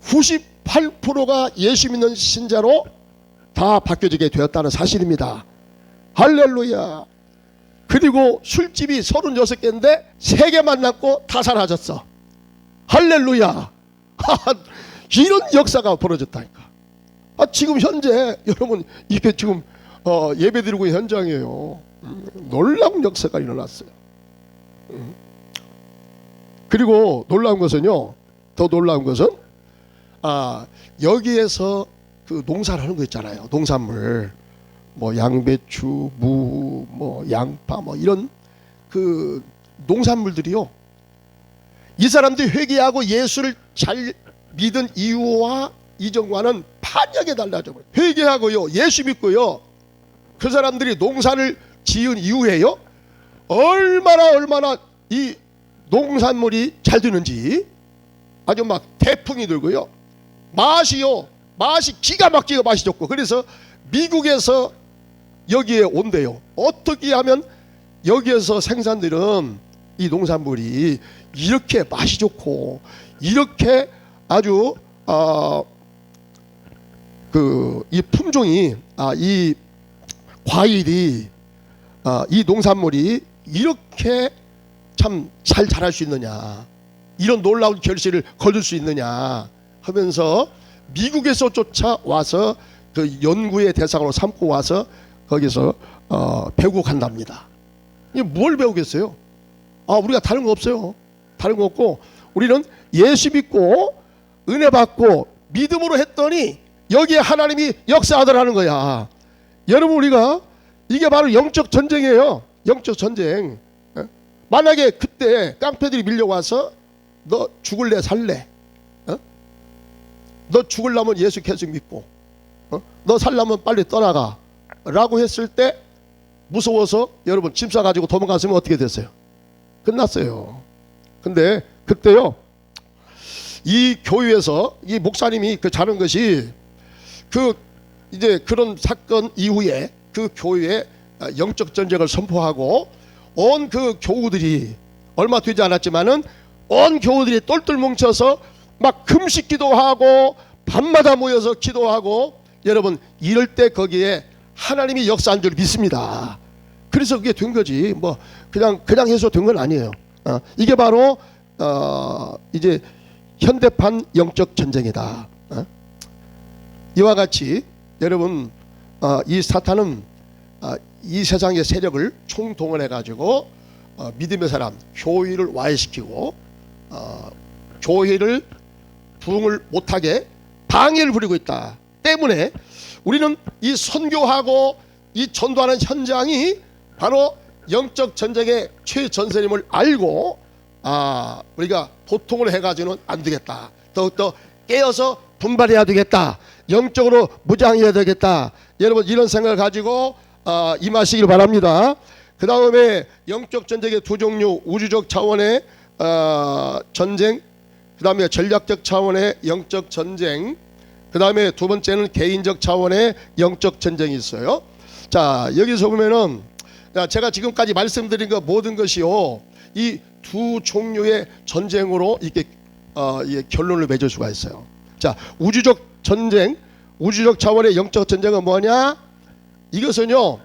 98%가 예수 믿는 신자로 다 바뀌어지게 되었다는 사실입니다. 할렐루야. 그리고 술집이 36개인데 3개만 남고 다 사라졌어. 할렐루야. 이런 역사가 벌어졌다니까. 지금 현재 여러분 이게 지금 예배드리고 있는 현장이에요. 놀라운 역사가 일어났어요. 그리고 놀라운 것은요, 더 놀라운 것은 여기에서 그 농사를 하는 거 있잖아요. 농산물, 뭐 양배추, 무, 뭐 양파, 뭐 이런 그 농산물들이요, 이 사람들이 회개하고 예수를 잘 믿은 이유와 이전과는 판약에 달라져 버려요. 회개하고요, 예수 믿고요, 그 사람들이 농사를 지은 이후에요, 얼마나 이 농산물이 잘 되는지 아주 막 태풍이 들고요, 맛이 기가 막히게 맛이 좋고, 그래서 미국에서 여기에 온대요. 어떻게 하면 여기에서 생산되는 이 농산물이 이렇게 맛이 좋고 이렇게 아주 이 품종이 이 과일이 이 농산물이 이렇게 참 잘 자랄 수 있느냐, 이런 놀라운 결실을 거둘 수 있느냐 하면서 미국에서 쫓아와서 그 연구의 대상으로 삼고 와서 거기서 배우고 간답니다. 이게 뭘 배우겠어요? 우리가 다른 거 없어요. 다른 거 없고, 우리는 예수 믿고 은혜 받고 믿음으로 했더니 여기에 하나님이 역사하더라는 거야. 여러분, 우리가 이게 바로 영적 전쟁이에요. 영적 전쟁. 만약에 그때 깡패들이 밀려와서 너 죽을래 살래? 너 죽으려면 예수 계속 믿고, 너 살려면 빨리 떠나가 라고 했을 때 무서워서 여러분 짐 싸가지고 도망갔으면 어떻게 됐어요? 끝났어요. 근데 그때요, 이 교회에서 이 목사님이 그 자는 것이 이제 그런 사건 이후에 그 교회에 영적 전쟁을 선포하고 온 그 교우들이 얼마 되지 않았지만은 온 교우들이 똘똘 뭉쳐서 막 금식 기도하고 밤마다 모여서 기도하고, 여러분 이럴 때 거기에 하나님이 역사한 줄 믿습니다. 그래서 그게 된 거지, 뭐 그냥 해서 된 건 아니에요. 이게 바로 이제 현대판 영적 전쟁이다. 이와 같이 여러분 이 사탄은 이 세상의 세력을 총동원해 가지고 믿음의 사람, 교회를 와해시키고 교회를 부흥을 못하게 방해를 부리고 있다 때문에 우리는 이 선교하고 이 전도하는 현장이 바로 영적 전쟁의 최전선임을 알고 우리가 보통을 해가지고는 안 되겠다. 더욱더 깨어서 분발해야 되겠다. 영적으로 무장해야 되겠다. 여러분 이런 생각을 가지고 임하시길 바랍니다. 그 다음에 영적 전쟁의 두 종류, 우주적 차원의 전쟁, 그 다음에 전략적 차원의 영적 전쟁, 그 다음에 두 번째는 개인적 차원의 영적 전쟁이 있어요. 자, 여기서 보면은 제가 지금까지 말씀드린 것 모든 것이요, 이 두 종류의 전쟁으로 이렇게 결론을 맺을 수가 있어요. 자, 우주적 전쟁, 우주적 차원의 영적 전쟁은 뭐냐? 이것은요,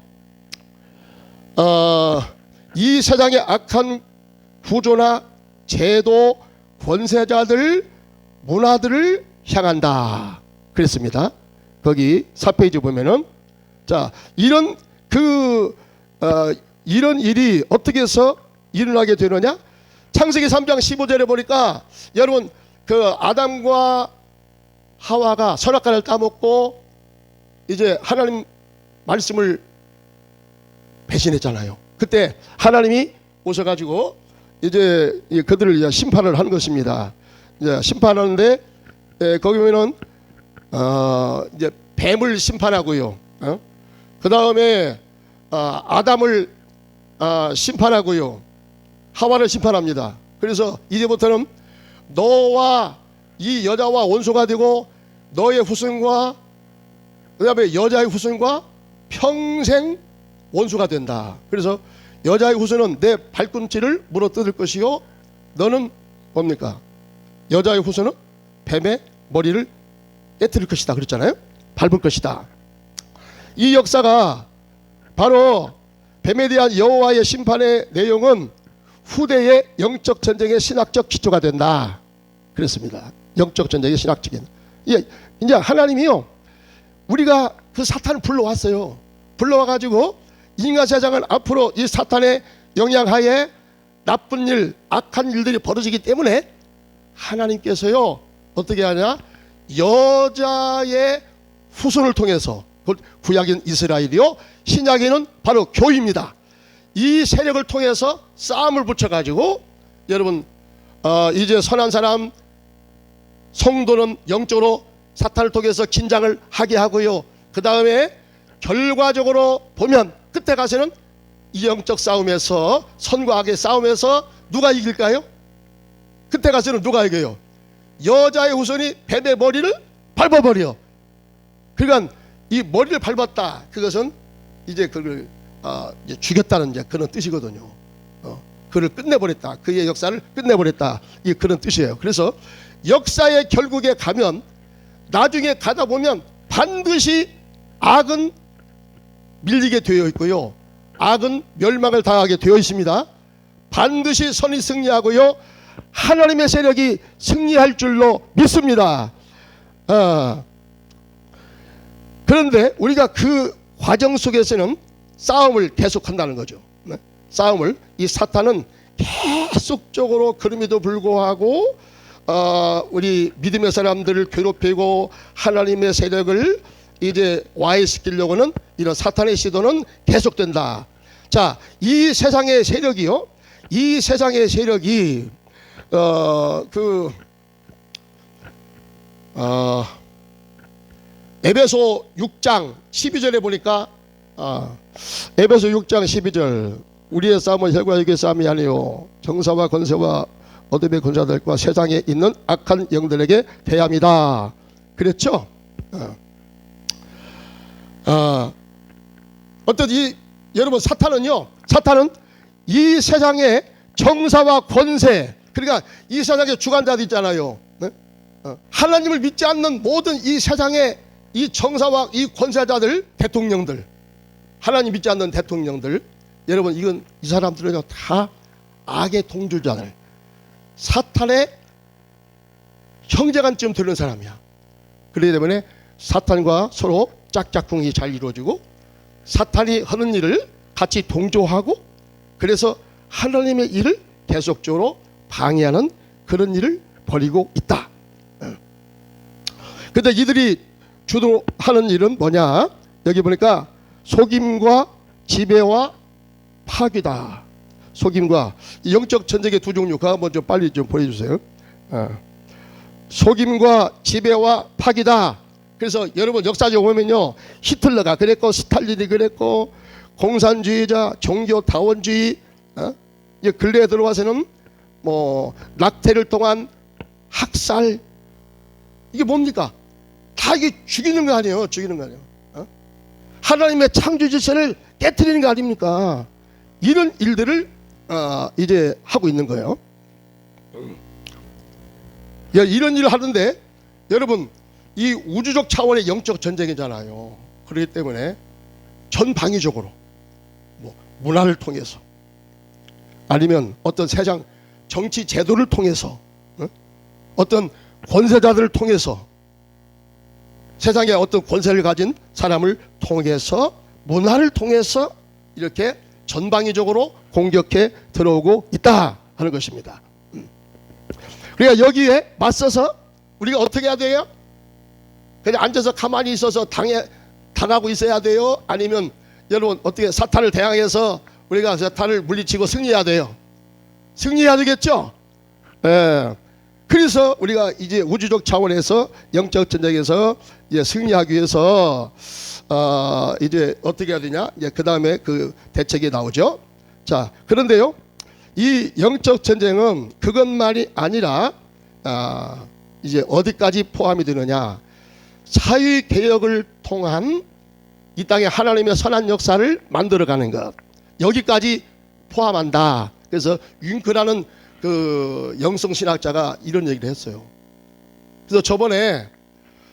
이 세상의 악한 구조나 제도, 권세자들, 문화들을 향한다 그랬습니다. 거기 4페이지 보면은, 자, 이런 일이 어떻게 해서 일어나게 되느냐? 창세기 3장 15절에 보니까 여러분 그 아담과 하와가 선악과를 따먹고 이제 하나님 말씀을 배신했잖아요. 그때 하나님이 오셔가지고 이제 그들을 심판을 하는 것입니다. 이제 심판하는데 거기 보면은 이제 뱀을 심판하고요. 그 다음에 아담을 심판하고요. 하와를 심판합니다. 그래서 이제부터는 너와 이 여자와 원수가 되고 너의 후손과 그 다음에 여자의 후손과 평생 원수가 된다. 그래서 여자의 후손은 내 발꿈치를 물어뜯을 것이요, 너는 뭡니까? 여자의 후손은 뱀의 머리를 깨뜨릴 것이다 그랬잖아요. 밟을 것이다. 이 역사가 바로 뱀에 대한 여호와의 심판의 내용은 후대의 영적 전쟁의 신학적 기초가 된다 그랬습니다. 영적 전쟁의 신학적인. 예, 이제 하나님이요, 우리가 그 사탄을 불러왔어요. 불러와가지고 인간 세상은 앞으로 이 사탄의 영향하에 나쁜 일, 악한 일들이 벌어지기 때문에 하나님께서요 어떻게 하냐, 여자의 후손을 통해서, 구약인 이스라엘이요, 신약에는 바로 교회입니다. 이 세력을 통해서 싸움을 붙여가지고 여러분 이제 선한 사람 성도는 영적으로 사탄을 통해서 긴장을 하게 하고요, 그 다음에 결과적으로 보면 끝에 가서는 이 영적 싸움에서, 선과 악의 싸움에서 누가 이길까요? 끝에 가서는 누가 이겨요? 여자의 후손이 뱀의 머리를 밟아버려. 그러니까 이 머리를 밟았다, 그것은 이제 그걸 이제 죽였다는 이제 그런 뜻이거든요. 그를 끝내버렸다, 그의 역사를 끝내버렸다, 이 그런 뜻이에요. 그래서 역사의 결국에 가면, 나중에 가다 보면 반드시 악은 밀리게 되어 있고요, 악은 멸망을 당하게 되어 있습니다. 반드시 선이 승리하고요, 하나님의 세력이 승리할 줄로 믿습니다. 그런데 우리가 그 과정 속에서는 싸움을 계속한다는 거죠. 싸움을, 이 사탄은 계속적으로 그럼에도 불구하고 우리 믿음의 사람들을 괴롭히고 하나님의 세력을 이제 와해시키려고는 이런 사탄의 시도는 계속된다. 자, 이 세상의 세력이요, 이 세상의 세력이 에베소 6장 12절에 보니까 에베소 6장 12절, 우리의 싸움은 혈과 육의 싸움이 아니요 정사와 권세와 어둠의 권세자들과 세상에 있는 악한 영들에게 대함이다 그랬죠. 어떠지? 여러분, 사탄은요, 사탄은 이 세상의 정사와 권세, 그러니까 이 세상의 주관자들 있잖아요. 네? 하나님을 믿지 않는 모든 이 세상의 이 정사와 이 권세자들, 대통령들, 하나님 믿지 않는 대통령들, 여러분, 이건 이 사람들은 다 악의 동조자들, 사탄의 형제간쯤 되는 사람이야. 그렇기 때문에 사탄과 서로 짝짝꿍이 잘 이루어지고 사탄이 하는 일을 같이 동조하고, 그래서 하나님의 일을 계속적으로 방해하는 그런 일을 벌이고 있다. 근데 이들이 주도하는 일은 뭐냐? 여기 보니까 속임과 지배와 파괴다. 속임과, 영적 전쟁의 두 종류가 먼저 빨리 좀 보여주세요. 속임과 지배와 파괴다. 그래서 여러분 역사적으로 보면요, 히틀러가 그랬고, 스탈린이 그랬고, 공산주의자, 종교다원주의, 이제 근래에 들어와서는 뭐 낙태를 통한 학살, 이게 뭡니까? 다 이게 죽이는 거 아니에요? 죽이는 거 아니에요? 하나님의 창조 질서를 깨트리는 거 아닙니까? 이런 일들을 이제 하고 있는 거예요. 이런 일을 하는데, 여러분, 이 우주적 차원의 영적 전쟁이잖아요. 그렇기 때문에 전방위적으로 뭐 문화를 통해서, 아니면 어떤 세상 정치 제도를 통해서, 어떤 권세자들을 통해서, 세상에 어떤 권세를 가진 사람을 통해서, 문화를 통해서 이렇게 전방위적으로 공격해 들어오고 있다 하는 것입니다. 그러니까 여기에 맞서서 우리가 어떻게 해야 돼요? 그냥 앉아서 가만히 있어서 당하고 있어야 돼요? 아니면 여러분 어떻게 사탄을 대항해서 우리가 사탄을 물리치고 승리해야 돼요? 승리해야 되겠죠? 예. 그래서 우리가 이제 우주적 차원에서 영적 전쟁에서 이제 승리하기 위해서 이제 어떻게 해야 되냐? 이제 그 다음에 그 대책이 나오죠. 자, 그런데요, 이 영적 전쟁은 그것만이 아니라 이제 어디까지 포함이 되느냐? 사회 개혁을 통한 이 땅에 하나님의 선한 역사를 만들어가는 것, 여기까지 포함한다. 그래서 윙크라는 그 영성신학자가 이런 얘기를 했어요. 그래서 저번에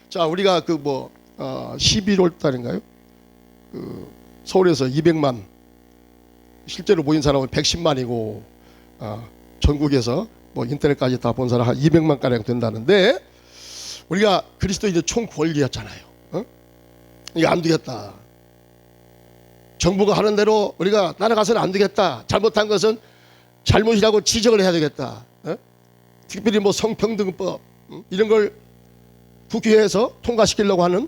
자 우리가 그 뭐 11월 달인가요? 그 서울에서 200만, 실제로 모인 사람은 110만이고 전국에서 뭐 인터넷까지 다 본 사람 한 200만 가량 된다는데, 우리가 그리스도인의 총 권리였잖아요. 어? 이게 안 되겠다. 정부가 하는 대로 우리가 따라가서는 안 되겠다. 잘못한 것은 잘못이라고 지적을 해야 되겠다. 어? 특별히 뭐 성평등법 이런 걸 국회에서 통과시키려고 하는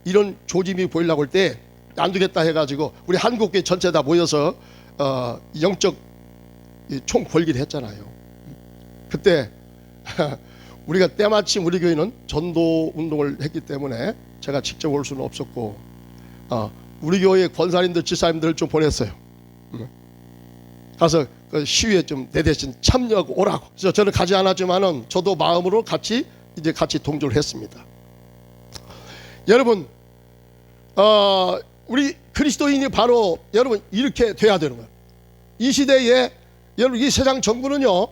이런 조짐이 보이려고 할 때 안 되겠다 해가지고 우리 한국교회 전체 다 모여서 영적 총 권리를 했잖아요. 그때 우리가 때마침 우리 교회는 전도 운동을 했기 때문에 제가 직접 올 수는 없었고 우리 교회 권사님들 지사님들을 좀 보냈어요. 가서 그 시위에 좀 내 대신 참여하고 오라고. 그래서 저는 가지 않았지만은 저도 마음으로 같이 동조를 했습니다. 여러분, 우리 그리스도인이 바로 여러분 이렇게 돼야 되는 거예요. 이 시대에 여러분 이 세상 정부는요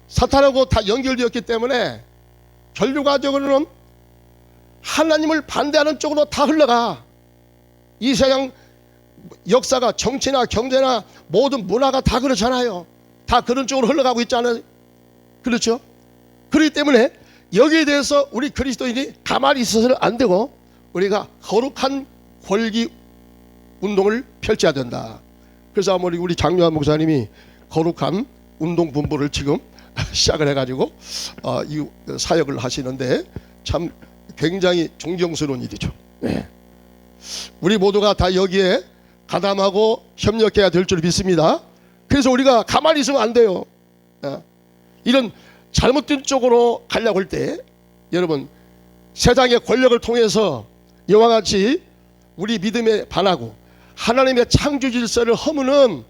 사탄하고 다 연결되었기 때문에 결과적으로는 하나님을 반대하는 쪽으로 다 흘러가. 이 세상 역사가 정치나 경제나 모든 문화가 다 그렇잖아요. 다 그런 쪽으로 흘러가고 있잖아요. 그렇죠? 그렇기 때문에 여기에 대해서 우리 그리스도인이 가만히 있어서는 안 되고 우리가 거룩한 권리 운동을 펼쳐야 된다. 그래서 우리 장요한 목사님이 거룩한 운동 분부를 지금 시작을 해가지고 이 사역을 하시는데 참 굉장히 존경스러운 일이죠. 네. 우리 모두가 다 여기에 가담하고 협력해야 될 줄 믿습니다. 그래서 우리가 가만히 있으면 안 돼요. 이런 잘못된 쪽으로 가려고 할 때 여러분 세상의 권력을 통해서 이와 같이 우리 믿음에 반하고 하나님의 창조 질서를 허무는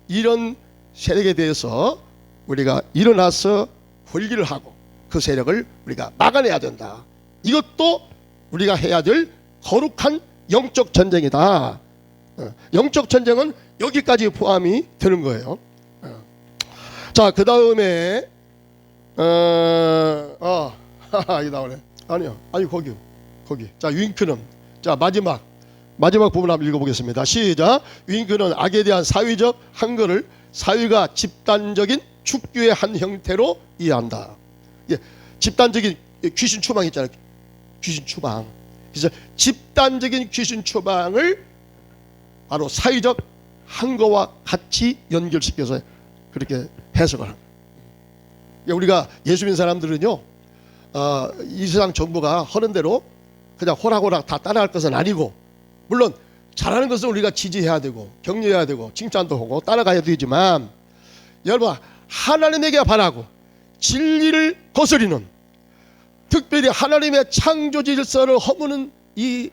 이런 세력에 대해서 우리가 일어나서 권리를 하고 그 세력을 우리가 막아내야 된다. 이것도 우리가 해야 될 거룩한 영적 전쟁이다. 영적 전쟁은 여기까지 포함이 되는 거예요. 자, 그 다음에 이 나오네. 아니요, 아니 거기. 자, 윙크는 자 마지막 부분 한번 읽어보겠습니다. 시작. 윙크는 악에 대한 사회적 항거를 사회가 집단적인 축교의 한 형태로 이해한다. 예, 집단적인 귀신 추방 있잖아요. 귀신 추방. 그래서 집단적인 귀신 추방을 바로 사회적 항거와 같이 연결시켜서 그렇게 해석을 합니다. 우리가 예수 믿는 사람들은요, 이 세상 정부가 하는 대로 그냥 호락호락 다 따라갈 것은 아니고, 물론 잘하는 것은 우리가 지지해야 되고 격려해야 되고 칭찬도 하고 따라가야 되지만, 여러분 하나님에게 반하고 진리를 거스리는, 특별히 하나님의 창조 질서를 허무는 이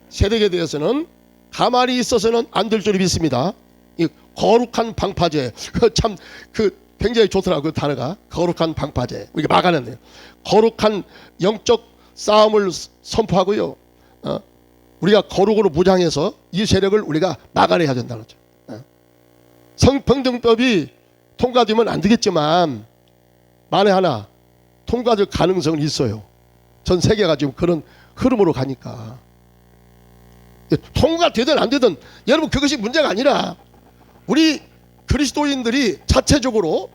세력에 대해서는 가만히 있어서는 안 될 줄 믿습니다. 이 거룩한 방파제, 참 굉장히 좋더라고요. 단어가 거룩한 방파제. 우리가 막아냈네요. 거룩한 영적 싸움을 선포하고요. 우리가 거룩으로 무장해서 이 세력을 우리가 막아내야 된다는 거죠. 성평등법이 통과되면 안 되겠지만 만에 하나 통과될 가능성은 있어요. 전 세계가 지금 그런 흐름으로 가니까. 통과되든 안 되든 여러분 그것이 문제가 아니라 우리 그리스도인들이 자체적으로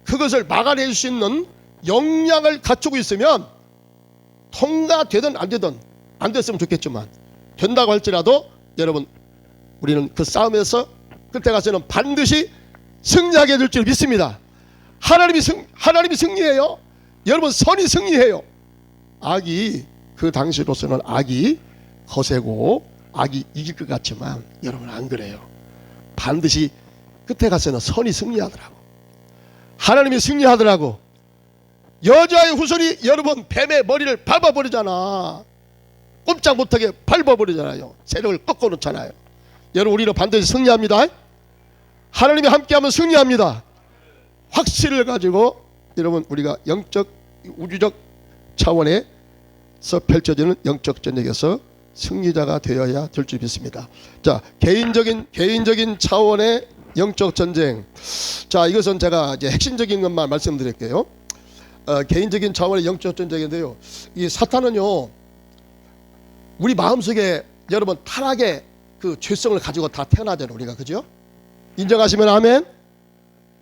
그것을 막아낼 수 있는 역량을 갖추고 있으면 통과되든 안 되든, 안 됐으면 좋겠지만 된다고 할지라도 여러분 우리는 그 싸움에서 끝에 가서는 반드시 승리하게 될 줄 믿습니다. 하나님이 승리해요. 여러분 선이 승리해요. 악이 그 당시로서는 악이 거세고 악이 이길 것 같지만 여러분 안 그래요. 반드시 끝에 가서는 선이 승리하더라고. 하나님이 승리하더라고. 여자의 후손이 여러분 뱀의 머리를 밟아버리잖아. 꼼짝 못하게 밟아버리잖아요. 세력을 꺾어놓잖아요. 여러분 우리는 반드시 승리합니다. 하나님이 함께하면 승리합니다. 확신을 가지고 여러분 우리가 영적 우주적 차원에서 펼쳐지는 영적 전쟁에서 승리자가 되어야 될 줄 믿습니다. 자, 개인적인 차원의 영적 전쟁. 자, 이것은 제가 이제 핵심적인 것만 말씀드릴게요. 개인적인 차원의 영적 전쟁인데요. 이 사탄은요, 우리 마음속에 여러분 타락의 그 죄성을 가지고 다 태어나잖아요. 우리가 그죠? 인정하시면 아멘.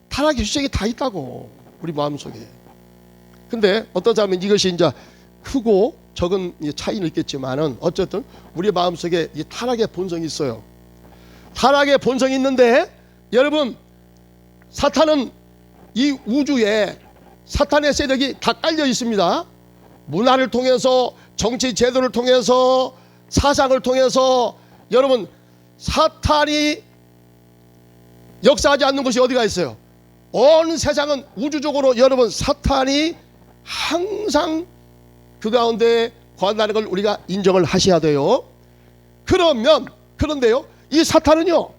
타락의 주적이 다 있다고 우리 마음속에. 근데 어떤 사람은 이것이 이제 크고 적은 차이는 있겠지만은 어쨌든 우리 마음속에 이 타락의 본성이 있어요. 타락의 본성이 있는데 여러분, 사탄은 이 우주에 사탄의 세력이 다 깔려 있습니다. 문화를 통해서, 정치 제도를 통해서, 사상을 통해서. 여러분, 사탄이 역사하지 않는 곳이 어디가 있어요? 온 세상은 우주적으로 여러분 사탄이 항상 그 가운데 거한다는 걸 우리가 인정을 하셔야 돼요. 그런데요, 이 사탄은요,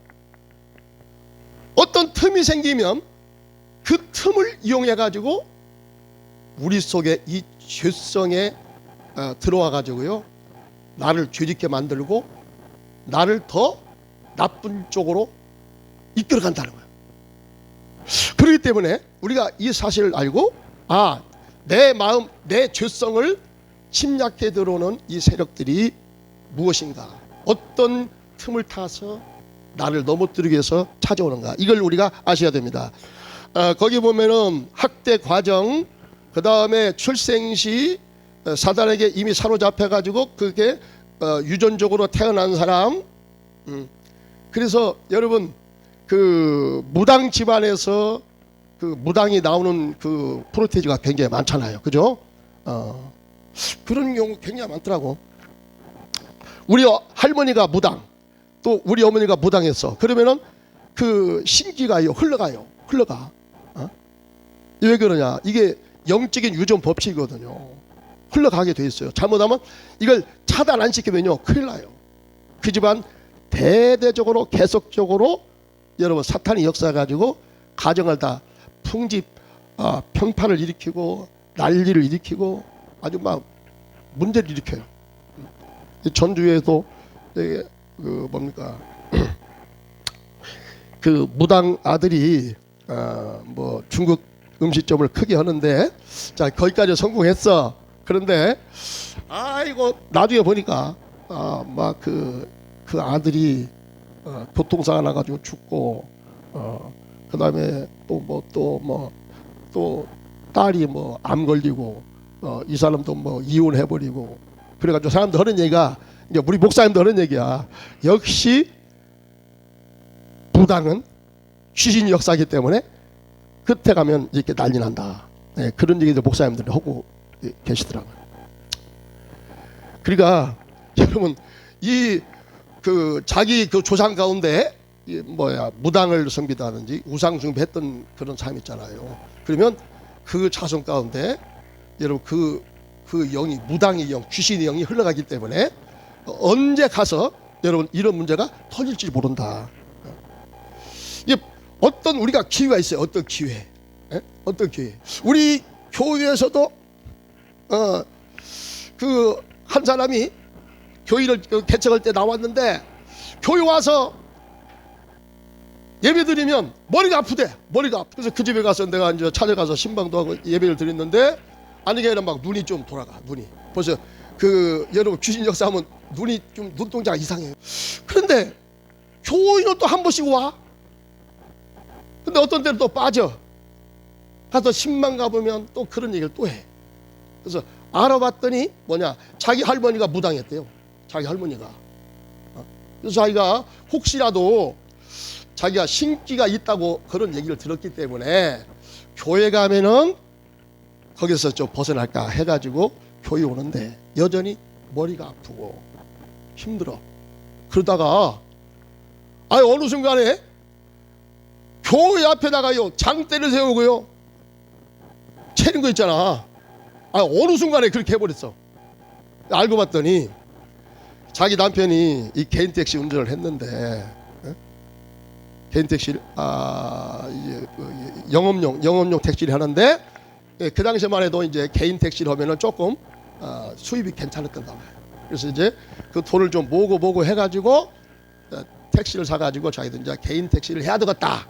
어떤 틈이 생기면 그 틈을 이용해 가지고 우리 속에 이 죄성에 들어와 가지고요, 나를 죄짓게 만들고 나를 더 나쁜 쪽으로 이끌어간다는 거예요. 그렇기 때문에 우리가 이 사실을 알고, 내 마음, 내 죄성을 침략해 들어오는 이 세력들이 무엇인가, 어떤 틈을 타서 나를 넘어뜨리기 위해서 찾아오는가, 이걸 우리가 아셔야 됩니다. 거기 보면은 학대 과정, 그 다음에 출생시 사단에게 이미 사로잡혀 가지고 그게 유전적으로 태어난 사람. 그래서 여러분, 그 무당 집안에서 그 무당이 나오는 그 프로테이지가 굉장히 많잖아요, 그죠? 그런 경우 굉장히 많더라고. 우리 할머니가 무당, 또 우리 어머니가 무당했어. 그러면은 그 신기가요 흘러가. 왜 그러냐? 이게 영적인 유전 법칙이거든요. 흘러가게 돼 있어요. 잘못하면 이걸 차단 안 시키면요, 큰일 나요. 그 집안 대대적으로 계속적으로 여러분 사탄이 역사 가지고 가정을 다 풍집, 평판을 일으키고 난리를 일으키고 아주 막 문제를 일으켜요. 전주에도 그 뭡니까 그 무당 아들이 뭐 중국 음식점을 크게 하는데, 자 거기까지 성공했어. 그런데 아이고 나중에 보니까 막 그 아들이 교통사고 나가지고 죽고, 그 다음에 또 딸이 뭐 암 걸리고, 이 사람도 뭐 이혼해버리고, 그래가지고 사람들 하는 얘기가, 이제 우리 목사님도 하는 얘기야. 역시 무당은 귀신 역사이기 때문에 끝에 가면 이렇게 난리 난다. 네, 그런 얘기들 목사님들이 하고 계시더라고요. 그러니까 여러분, 자기 그 조상 가운데 무당을 섬기다든지 우상 숭배했던 그런 사람 있잖아요. 그러면 그 자손 가운데 여러분 그 영이, 무당의 영, 귀신의 영이 흘러가기 때문에 언제 가서 여러분 이런 문제가 터질지 모른다. 어떤 우리가 기회가 있어요. 어떤 기회? 어떤 기회? 우리 교회에서도 그 한 사람이 교회를 개척할 때 나왔는데, 교회 와서 예배 드리면 머리가 아프대. 머리가 아프. 그래서 그 집에 가서 내가 이제 찾아가서 신방도 하고 예배를 드렸는데, 아니 그냥 막 눈이 좀 돌아가. 눈이 벌써 여러분 귀신 역사하면 눈이 좀 눈동자가 이상해요. 그런데 교인은 또 한 번씩 와. 근데 어떤 때는 또 빠져. 가서 신방 가보면 또 그런 얘기를 또 해. 그래서 알아봤더니 자기 할머니가 무당했대요. 자기 할머니가. 그래서 자기가 혹시라도 자기가 신기가 있다고 그런 얘기를 들었기 때문에 교회 가면은 거기서 좀 벗어날까 해가지고 교회 오는데 여전히 머리가 아프고 힘들어. 그러다가 어느 순간에 교회 앞에다가요 장대를 세우고요 채는 거 있잖아. 어느 순간에 그렇게 해버렸어. 알고 봤더니 자기 남편이 이 개인 택시 운전을 했는데, 개인 택시 영업용 택시를 하는데, 그 당시만 해도 이제 개인 택시를 하면은 조금 수입이 괜찮았던 거예요. 그래서 이제 그 돈을 좀 모으고 해가지고 택시를 사가지고 자기도 이제 개인 택시를 해야 되겠다.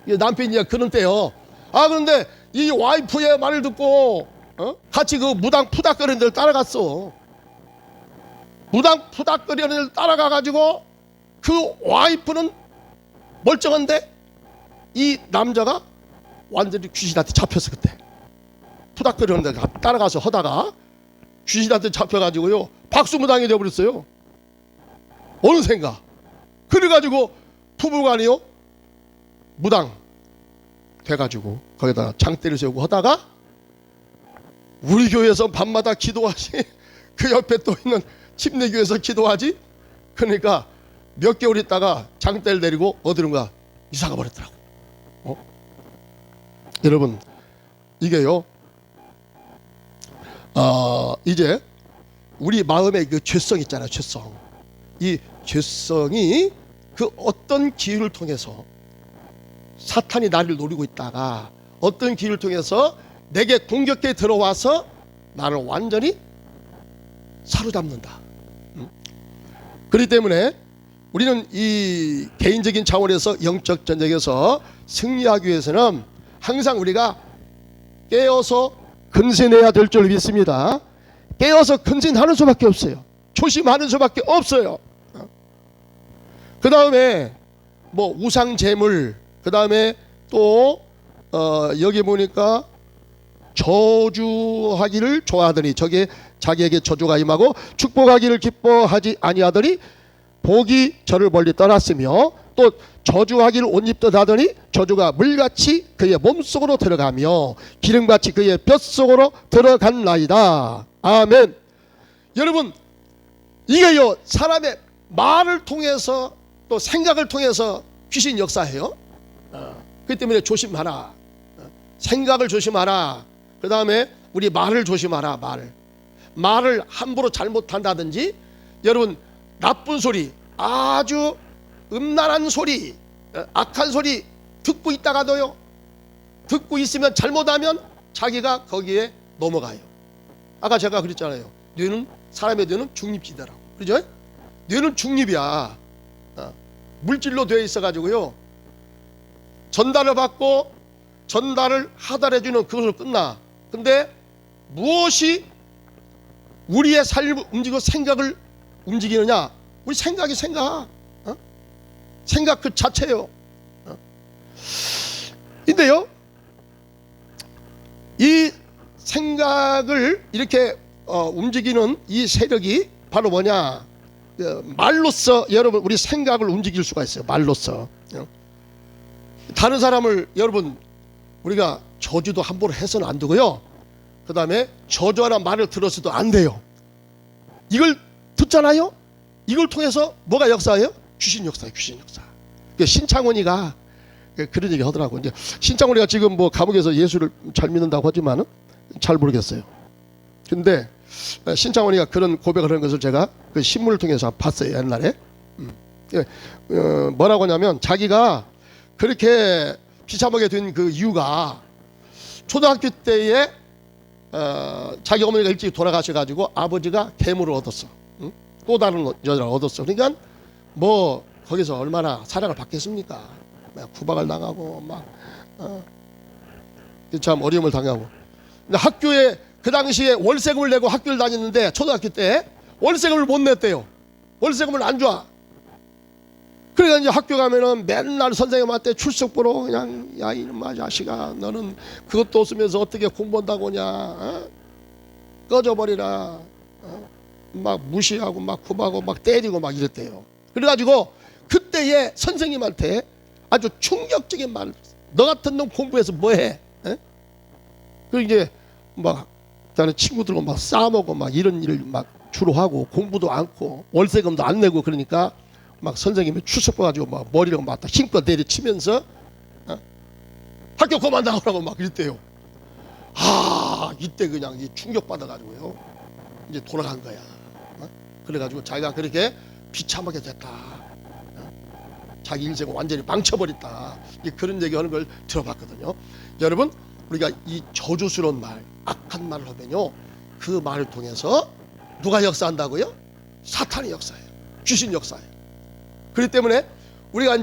남편이 그런 때요. 그런데 이 와이프의 말을 듣고 같이 그 무당 푸닥거리는 데를 따라갔어. 무당 푸닥거리는 데를 따라가가지고 그 와이프는 멀쩡한데 이 남자가 완전히 귀신한테 잡혔어. 그때 푸닥거리는 데 따라가서 하다가 귀신한테 잡혀가지고요 박수무당이 되어버렸어요. 어느 생각? 그래가지고 부부간이요 무당 돼가지고 거기다가 장대를 세우고 하다가 우리 교회에서 밤마다 기도하지 그 옆에 또 있는 침례교회에서 기도하지. 그러니까 몇 개월 있다가 장대를 내리고 어디론가 이사가 버렸더라고. 여러분 이게요 이제 우리 마음의 그 죄성 있잖아요. 죄성. 이 죄성이 그 어떤 기회를 통해서 사탄이 나를 노리고 있다가 어떤 기회를 통해서 내게 공격해 들어와서 나를 완전히 사로잡는다. 그렇기 때문에 우리는 이 개인적인 차원에서 영적 전쟁에서 승리하기 위해서는 항상 우리가 깨어서 근신해야 될 줄 믿습니다. 깨어서 근신하는 수밖에 없어요. 조심하는 수밖에 없어요. 그 다음에 뭐 우상 제물, 그 다음에 또 여기 보니까 저주하기를 좋아하더니 저게 자기에게 저주가 임하고 축복하기를 기뻐하지 아니하더니 복이 저를 멀리 떠났으며 또 저주하기를 옷 입듯 하더니 저주가 물같이 그의 몸속으로 들어가며 기름같이 그의 뼛속으로 들어간나이다. 아멘. 여러분 이게요 사람의 말을 통해서 또 생각을 통해서 귀신 역사해요. 그렇기 때문에 조심하라. 생각을 조심하라. 그 다음에 우리 말을 조심하라. 말을 함부로 잘못한다든지 여러분 나쁜 소리, 아주 음란한 소리, 악한 소리 듣고 있다가도요 듣고 있으면 잘못하면 자기가 거기에 넘어가요. 아까 제가 그랬잖아요. 뇌는 사람의 뇌는 중립지대라고. 그렇죠? 뇌는 중립이야. 물질로 되어 있어 가지고요 전달을 받고 전달을 하달해주는 그것으로 끝나. 근데 무엇이 우리의 삶을 움직이고 생각을 움직이느냐? 우리 생각이 생각 그 자체예요. 근데요 이 생각을 이렇게 움직이는 이 세력이 바로 뭐냐? 말로써 여러분 우리 생각을 움직일 수가 있어요. 말로써. 다른 사람을 여러분 우리가 저주도 함부로 해서는 안 되고요. 그 다음에 저주하는 말을 들었어도 안 돼요. 이걸 듣잖아요. 이걸 통해서 뭐가 역사예요? 귀신 역사예요. 귀신 역사. 신창원이가 그런 얘기 하더라고. 이제 신창원이가 지금 뭐 감옥에서 예수를 잘 믿는다고 하지만은 잘 모르겠어요. 근데 신창원이가 그런 고백을 하는 것을 제가 그 신문을 통해서 봤어요. 옛날에. 뭐라고 하냐면 자기가 그렇게 비참하게 된 그 이유가 초등학교 때에 자기 어머니가 일찍 돌아가셔가지고 아버지가 계물을 얻었어. 응? 또 다른 여자를 얻었어. 그러니까 뭐 거기서 얼마나 사랑을 받겠습니까? 막 구박을 당하고 막 참 어려움을 당하고. 근데 학교에 그 당시에 월세금을 내고 학교를 다녔는데 초등학교 때 월세금을 못 냈대요. 월세금을 안 줘. 그러니까 이제 학교 가면은 맨날 선생님한테 출석 보러 그냥 야 이놈아 자식아 너는 그것도 없으면서 어떻게 공부한다고 하냐 꺼져버리라 막 무시하고 막 구박하고 막 때리고 막 이랬대요. 그래가지고 그때의 선생님한테 아주 충격적인 말, 너 같은 놈 공부해서 뭐해? 그리고 이제 막 다른 친구들과 막 싸먹고 막 이런 일을 막 주로 하고 공부도 않고 월세금도 안 내고 그러니까 막 선생님이 출석 봐가지고 막 머리를 막 힘껏 내리치면서 학교 그만 나오라고 막 그랬대요. 이때 그냥 충격 받아가지고요 이제 돌아간 거야. 그래가지고 자기가 그렇게 비참하게 됐다. 자기 인생을 완전히 망쳐버렸다. 그런 얘기하는 걸 들어봤거든요. 여러분 우리가 이 저주스러운 말, 악한 말을 하면요 그 말을 통해서 누가 역사한다고요? 사탄이 역사해요. 귀신 역사해요. 그렇기 때문에 우리가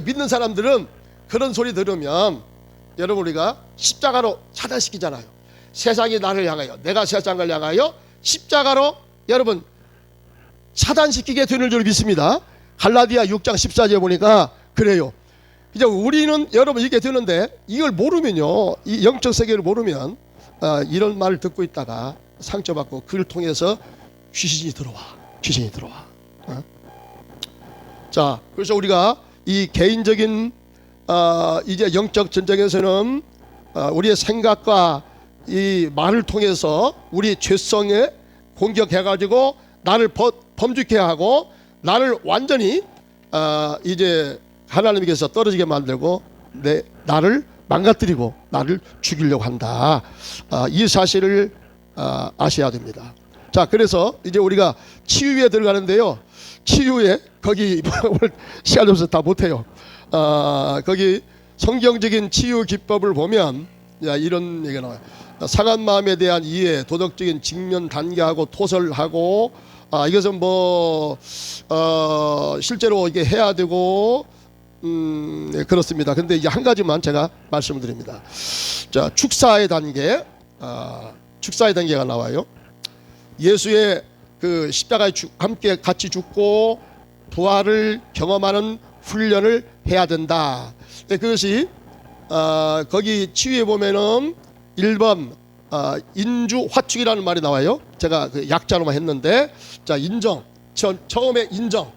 믿는 사람들은 그런 소리 들으면 여러분 우리가 십자가로 차단시키잖아요. 세상이 나를 향하여 내가 세상을 향하여 십자가로 여러분 차단시키게 되는 줄 믿습니다. 갈라디아 6장 14절에 보니까 그래요. 이제 우리는 여러분 이게 되는데 이걸 모르면요 이 영적 세계를 모르면 이런 말을 듣고 있다가 상처받고 그를 통해서 귀신이 들어와. 자, 그래서 우리가 이 개인적인 이제 영적 전쟁에서는 우리의 생각과 이 말을 통해서 우리 죄성에 공격해가지고 나를 범죄케 하고 나를 완전히 이제 하나님께서 떨어지게 만들고 나를 망가뜨리고 나를 죽이려고 한다. 이 사실을 아셔야 됩니다. 자, 그래서 이제 우리가 치유에 들어가는데요. 치유에 거기 시간 없어서 다 못해요. 거기 성경적인 치유 기법을 보면 이런 얘기가 나와요. 상한 마음에 대한 이해, 도덕적인 직면 단계하고 토설하고 이것은 뭐 실제로 이게 해야 되고 네, 그렇습니다. 근데 이제 한 가지만 제가 말씀을 드립니다. 자, 축사의 단계, 축사의 단계가 나와요. 예수의 그 십자가에 함께 같이 죽고 부활을 경험하는 훈련을 해야 된다. 그것이 거기 치유에 보면은 1번 인주 화축이라는 말이 나와요. 제가 그 약자로만 했는데, 자, 인정. 처음에 인정.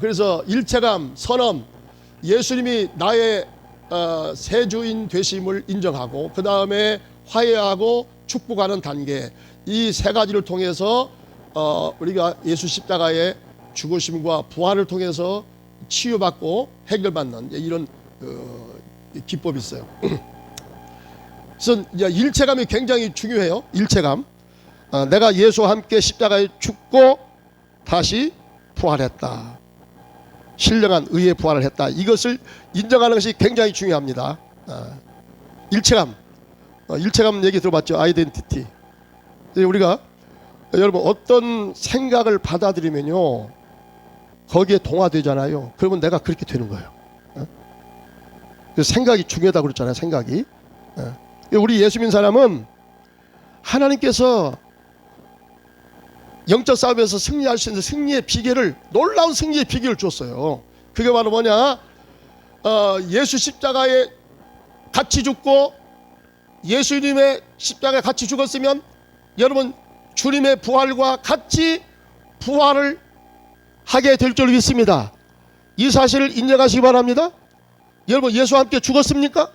그래서 일체감, 선언, 예수님이 나의 새 주인 되심을 인정하고, 그 다음에 화해하고 축복하는 단계, 이 세 가지를 통해서 우리가 예수 십자가의 죽으심과 부활을 통해서 치유받고 해결받는 이런 기법이 있어요. 그래서 일체감이 굉장히 중요해요. 일체감. 내가 예수와 함께 십자가에 죽고 다시 부활했다. 신령한 의의 부활을 했다. 이것을 인정하는 것이 굉장히 중요합니다. 일체감. 일체감 얘기 들어봤죠? 아이덴티티. 우리가 여러분 어떤 생각을 받아들이면요, 거기에 동화되잖아요. 그러면 내가 그렇게 되는 거예요. 생각이 중요하다고 그랬잖아요. 생각이. 우리 예수 믿는 사람은 하나님께서 영적 싸움에서 승리할 수 있는 승리의 비결을, 놀라운 승리의 비결을 줬어요. 그게 바로 뭐냐? 예수 십자가에 같이 죽고 예수님의 십자가에 같이 죽었으면 여러분 주님의 부활과 같이 부활을 하게 될 줄 믿습니다. 이 사실을 인정하시기 바랍니다. 여러분, 예수와 함께 죽었습니까?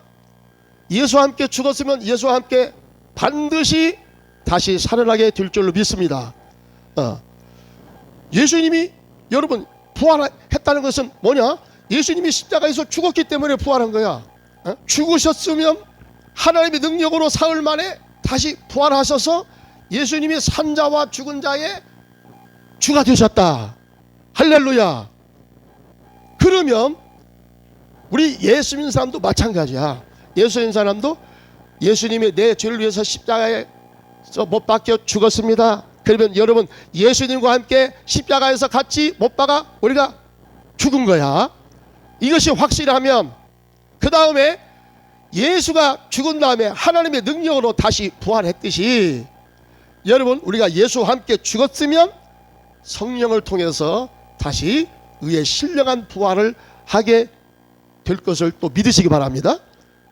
예수와 함께 죽었으면 예수와 함께 반드시 다시 살아나게 될 줄로 믿습니다. 예수님이 여러분 부활했다는 것은 뭐냐? 예수님이 십자가에서 죽었기 때문에 부활한 거야. 죽으셨으면 하나님의 능력으로 사흘 만에 다시 부활하셔서 예수님이 산자와 죽은 자의 주가 되셨다. 할렐루야. 그러면 우리 예수 믿는 사람도 마찬가지야. 예수 믿는 사람도 예수님이 내 죄를 위해서 십자가에서 못 박혀 죽었습니다. 그러면 여러분 예수님과 함께 십자가에서 같이 못 박아 우리가 죽은 거야. 이것이 확실하면 그 다음에 예수가 죽은 다음에 하나님의 능력으로 다시 부활했듯이, 여러분 우리가 예수와 함께 죽었으면 성령을 통해서 다시 의의 신령한 부활을 하게 될 것을 또 믿으시기 바랍니다.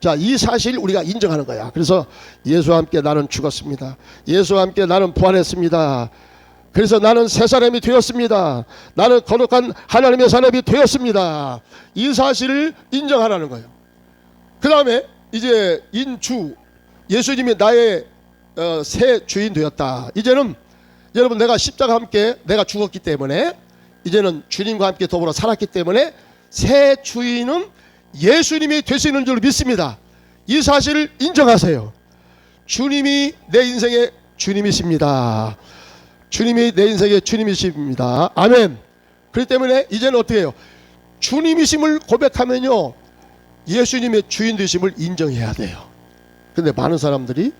자, 이 사실 우리가 인정하는 거야. 그래서 예수와 함께 나는 죽었습니다. 예수와 함께 나는 부활했습니다. 그래서 나는 새 사람이 되었습니다. 나는 거룩한 하나님의 사람이 되었습니다. 이 사실을 인정하라는 거예요. 그 다음에 이제 인주, 예수님이 나의 새 주인 되었다. 이제는 여러분 내가 십자가와 함께 내가 죽었기 때문에 이제는 주님과 함께 더불어 살았기 때문에 새 주인은 예수님이 되시는 줄 믿습니다. 이 사실을 인정하세요. 주님이 내 인생의 주님이십니다. 주님이 내 인생의 주님이십니다. 아멘. 그렇기 때문에 이제는 어떻게 해요? 주님이심을 고백하면요, 예수님의 주인 되심을 인정해야 돼요. 근데 많은 사람들이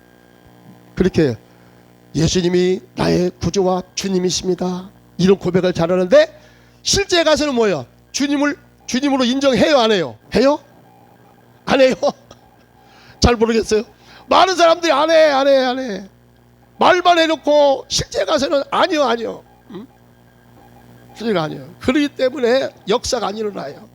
그렇게 예수님이 나의 구주와 주님이십니다, 이런 고백을 잘하는데 실제 가서는 뭐예요? 주님으로 인정해요, 안 해요? 해요? 안 해요? 잘 모르겠어요. 많은 사람들이 안 해. 말만 해놓고 실제 가서는 아니요. 실제가 아니에요. 그렇기 때문에 역사가 안 일어나요.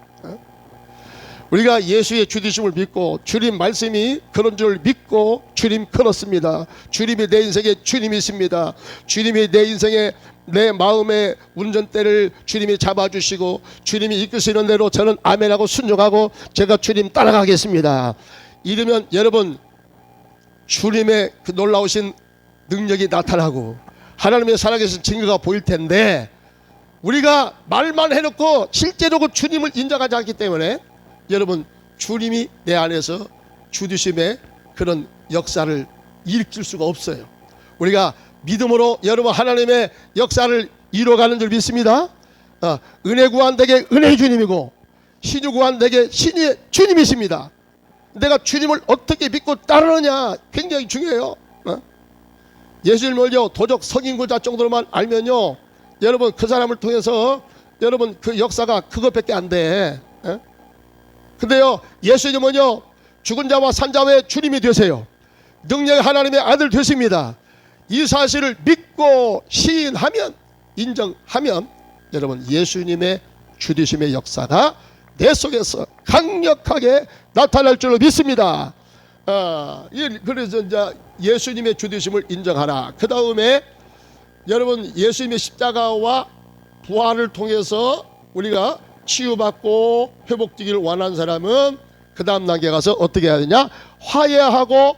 우리가 예수의 주되심을 믿고 주님 말씀이 그런 줄 믿고 주님 걸었습니다. 주님이 내 인생에 주님이십니다. 주님이 내 인생에 내 마음의 운전대를 주님이 잡아주시고 주님이 이끄시는 대로 저는 아멘하고 순종하고 제가 주님 따라가겠습니다. 이러면 여러분 주님의 그 놀라우신 능력이 나타나고 하나님의 살아계신 증거가 보일 텐데 우리가 말만 해놓고 실제로 그 주님을 인정하지 않기 때문에 여러분 주님이 내 안에서 주되심의 그런 역사를 일으킬 수가 없어요. 우리가 믿음으로 여러분 하나님의 역사를 이루어가는 줄 믿습니다. 은혜 구한 되게 은혜의 주님이고 신유 구한 되게 신유의 주님이십니다. 내가 주님을 어떻게 믿고 따르느냐 굉장히 중요해요. 예수님을요 도적 성인구자 정도로만 알면요 여러분 그 사람을 통해서 여러분 그 역사가 그것밖에 안 돼. 근데요 예수님은요 죽은 자와 산 자의 주님이 되세요. 능력의 하나님의 아들 되십니다. 이 사실을 믿고 시인하면 인정하면 여러분 예수님의 주되심의 역사가 내 속에서 강력하게 나타날 줄로 믿습니다. 그래서 이제 예수님의 주되심을 인정하라. 그 다음에 여러분 예수님의 십자가와 부활을 통해서 우리가 치유받고 회복되기를 원하는 사람은 그 다음 단계 가서 어떻게 해야 되냐? 화해하고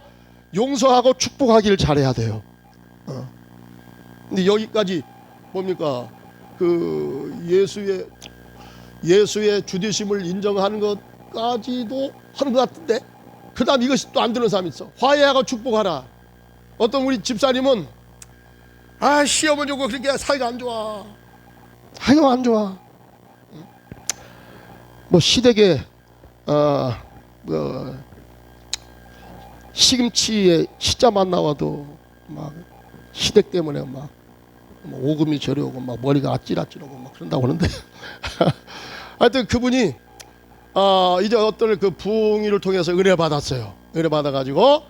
용서하고 축복하기를 잘해야 돼요. 근데 여기까지 뭡니까? 그 예수의 주되심을 인정하는 것까지도 하는 것 같은데 그 다음 이것이 또 안 되는 사람이 있어. 화해하고 축복하라. 어떤 우리 집사님은 시어머니 오고 그렇게 사이가 안 좋아. 사이가 안 좋아. 뭐 시댁에 시금치에 시자만 나와도 막 시댁 때문에 막 오금이 저려오고 막 머리가 아찔아찔하고 막 그런다고 하는데 하여튼 그분이 이제 어떤 그 부흥이를 통해서 은혜 받았어요. 은혜 받아가지고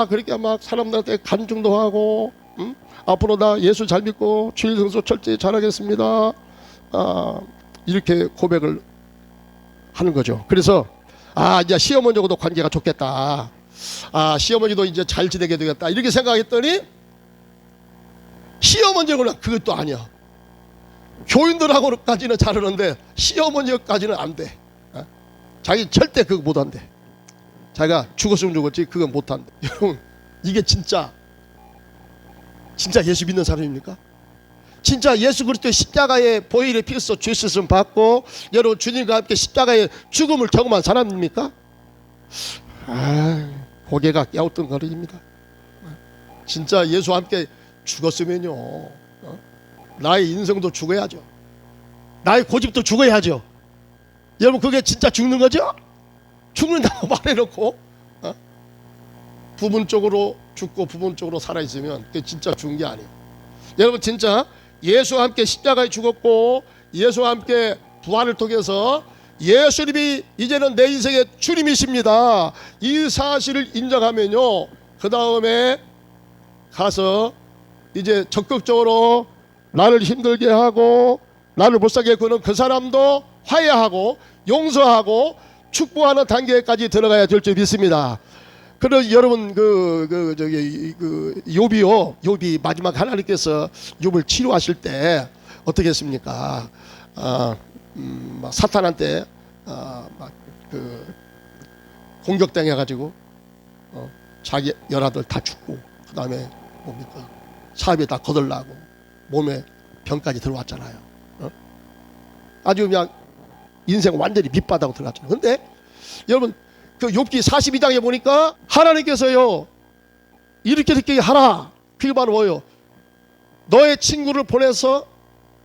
그렇게 막 사람들한테 간증도 하고 앞으로 나 예수 잘 믿고 주일 성수 철저히 잘하겠습니다. 이렇게 고백을 하는 거죠. 그래서 이제 시어머니하고도 관계가 좋겠다. 시어머니도 이제 잘 지내게 되겠다. 이렇게 생각했더니 시어머니하고는 그것도 아니야. 교인들하고까지는 잘하는데 시어머니까지는 안 돼. 자기 절대 그거 못 한대. 자기가 죽었으면 죽었지 그건 못 한대. 여러분 이게 진짜 예수 믿는 사람입니까? 진짜 예수 그리스도의 십자가의 보혈의 피에서 죄 씻음 받고 여러분 주님과 함께 십자가의 죽음을 경험한 사람입니까? 고개가 갸우뚱거립니다. 진짜 예수와 함께 죽었으면요 나의 인생도 죽어야죠. 나의 고집도 죽어야죠. 여러분 그게 진짜 죽는 거죠? 죽는다고 말해놓고 부분적으로 죽고 부분적으로 살아있으면 그게 진짜 죽은 게 아니에요. 여러분 진짜 예수와 함께 십자가에 죽었고 예수와 함께 부활을 통해서 예수님이 이제는 내 인생의 주님이십니다. 이 사실을 인정하면요 그 다음에 가서 이제 적극적으로 나를 힘들게 하고 나를 못살게 구는 그 사람도 화해하고 용서하고 축복하는 단계까지 들어가야 될 줄 믿습니다. 그래서 여러분 욥이 마지막 하나님께서 욥을 치료하실 때 어떻게 했습니까? 사탄한테 공격당해 가지고 자기 열아들 다 죽고 그 다음에 뭡니까? 사업에 다 거덜나고 몸에 병까지 들어왔잖아요. 아주 그냥 인생 완전히 밑바닥으로 들어갔잖아요. 근데 여러분 그 욥기 42장에 보니까 하나님께서요 이렇게 하라. 그게 바로 뭐예요? 너의 친구를 보내서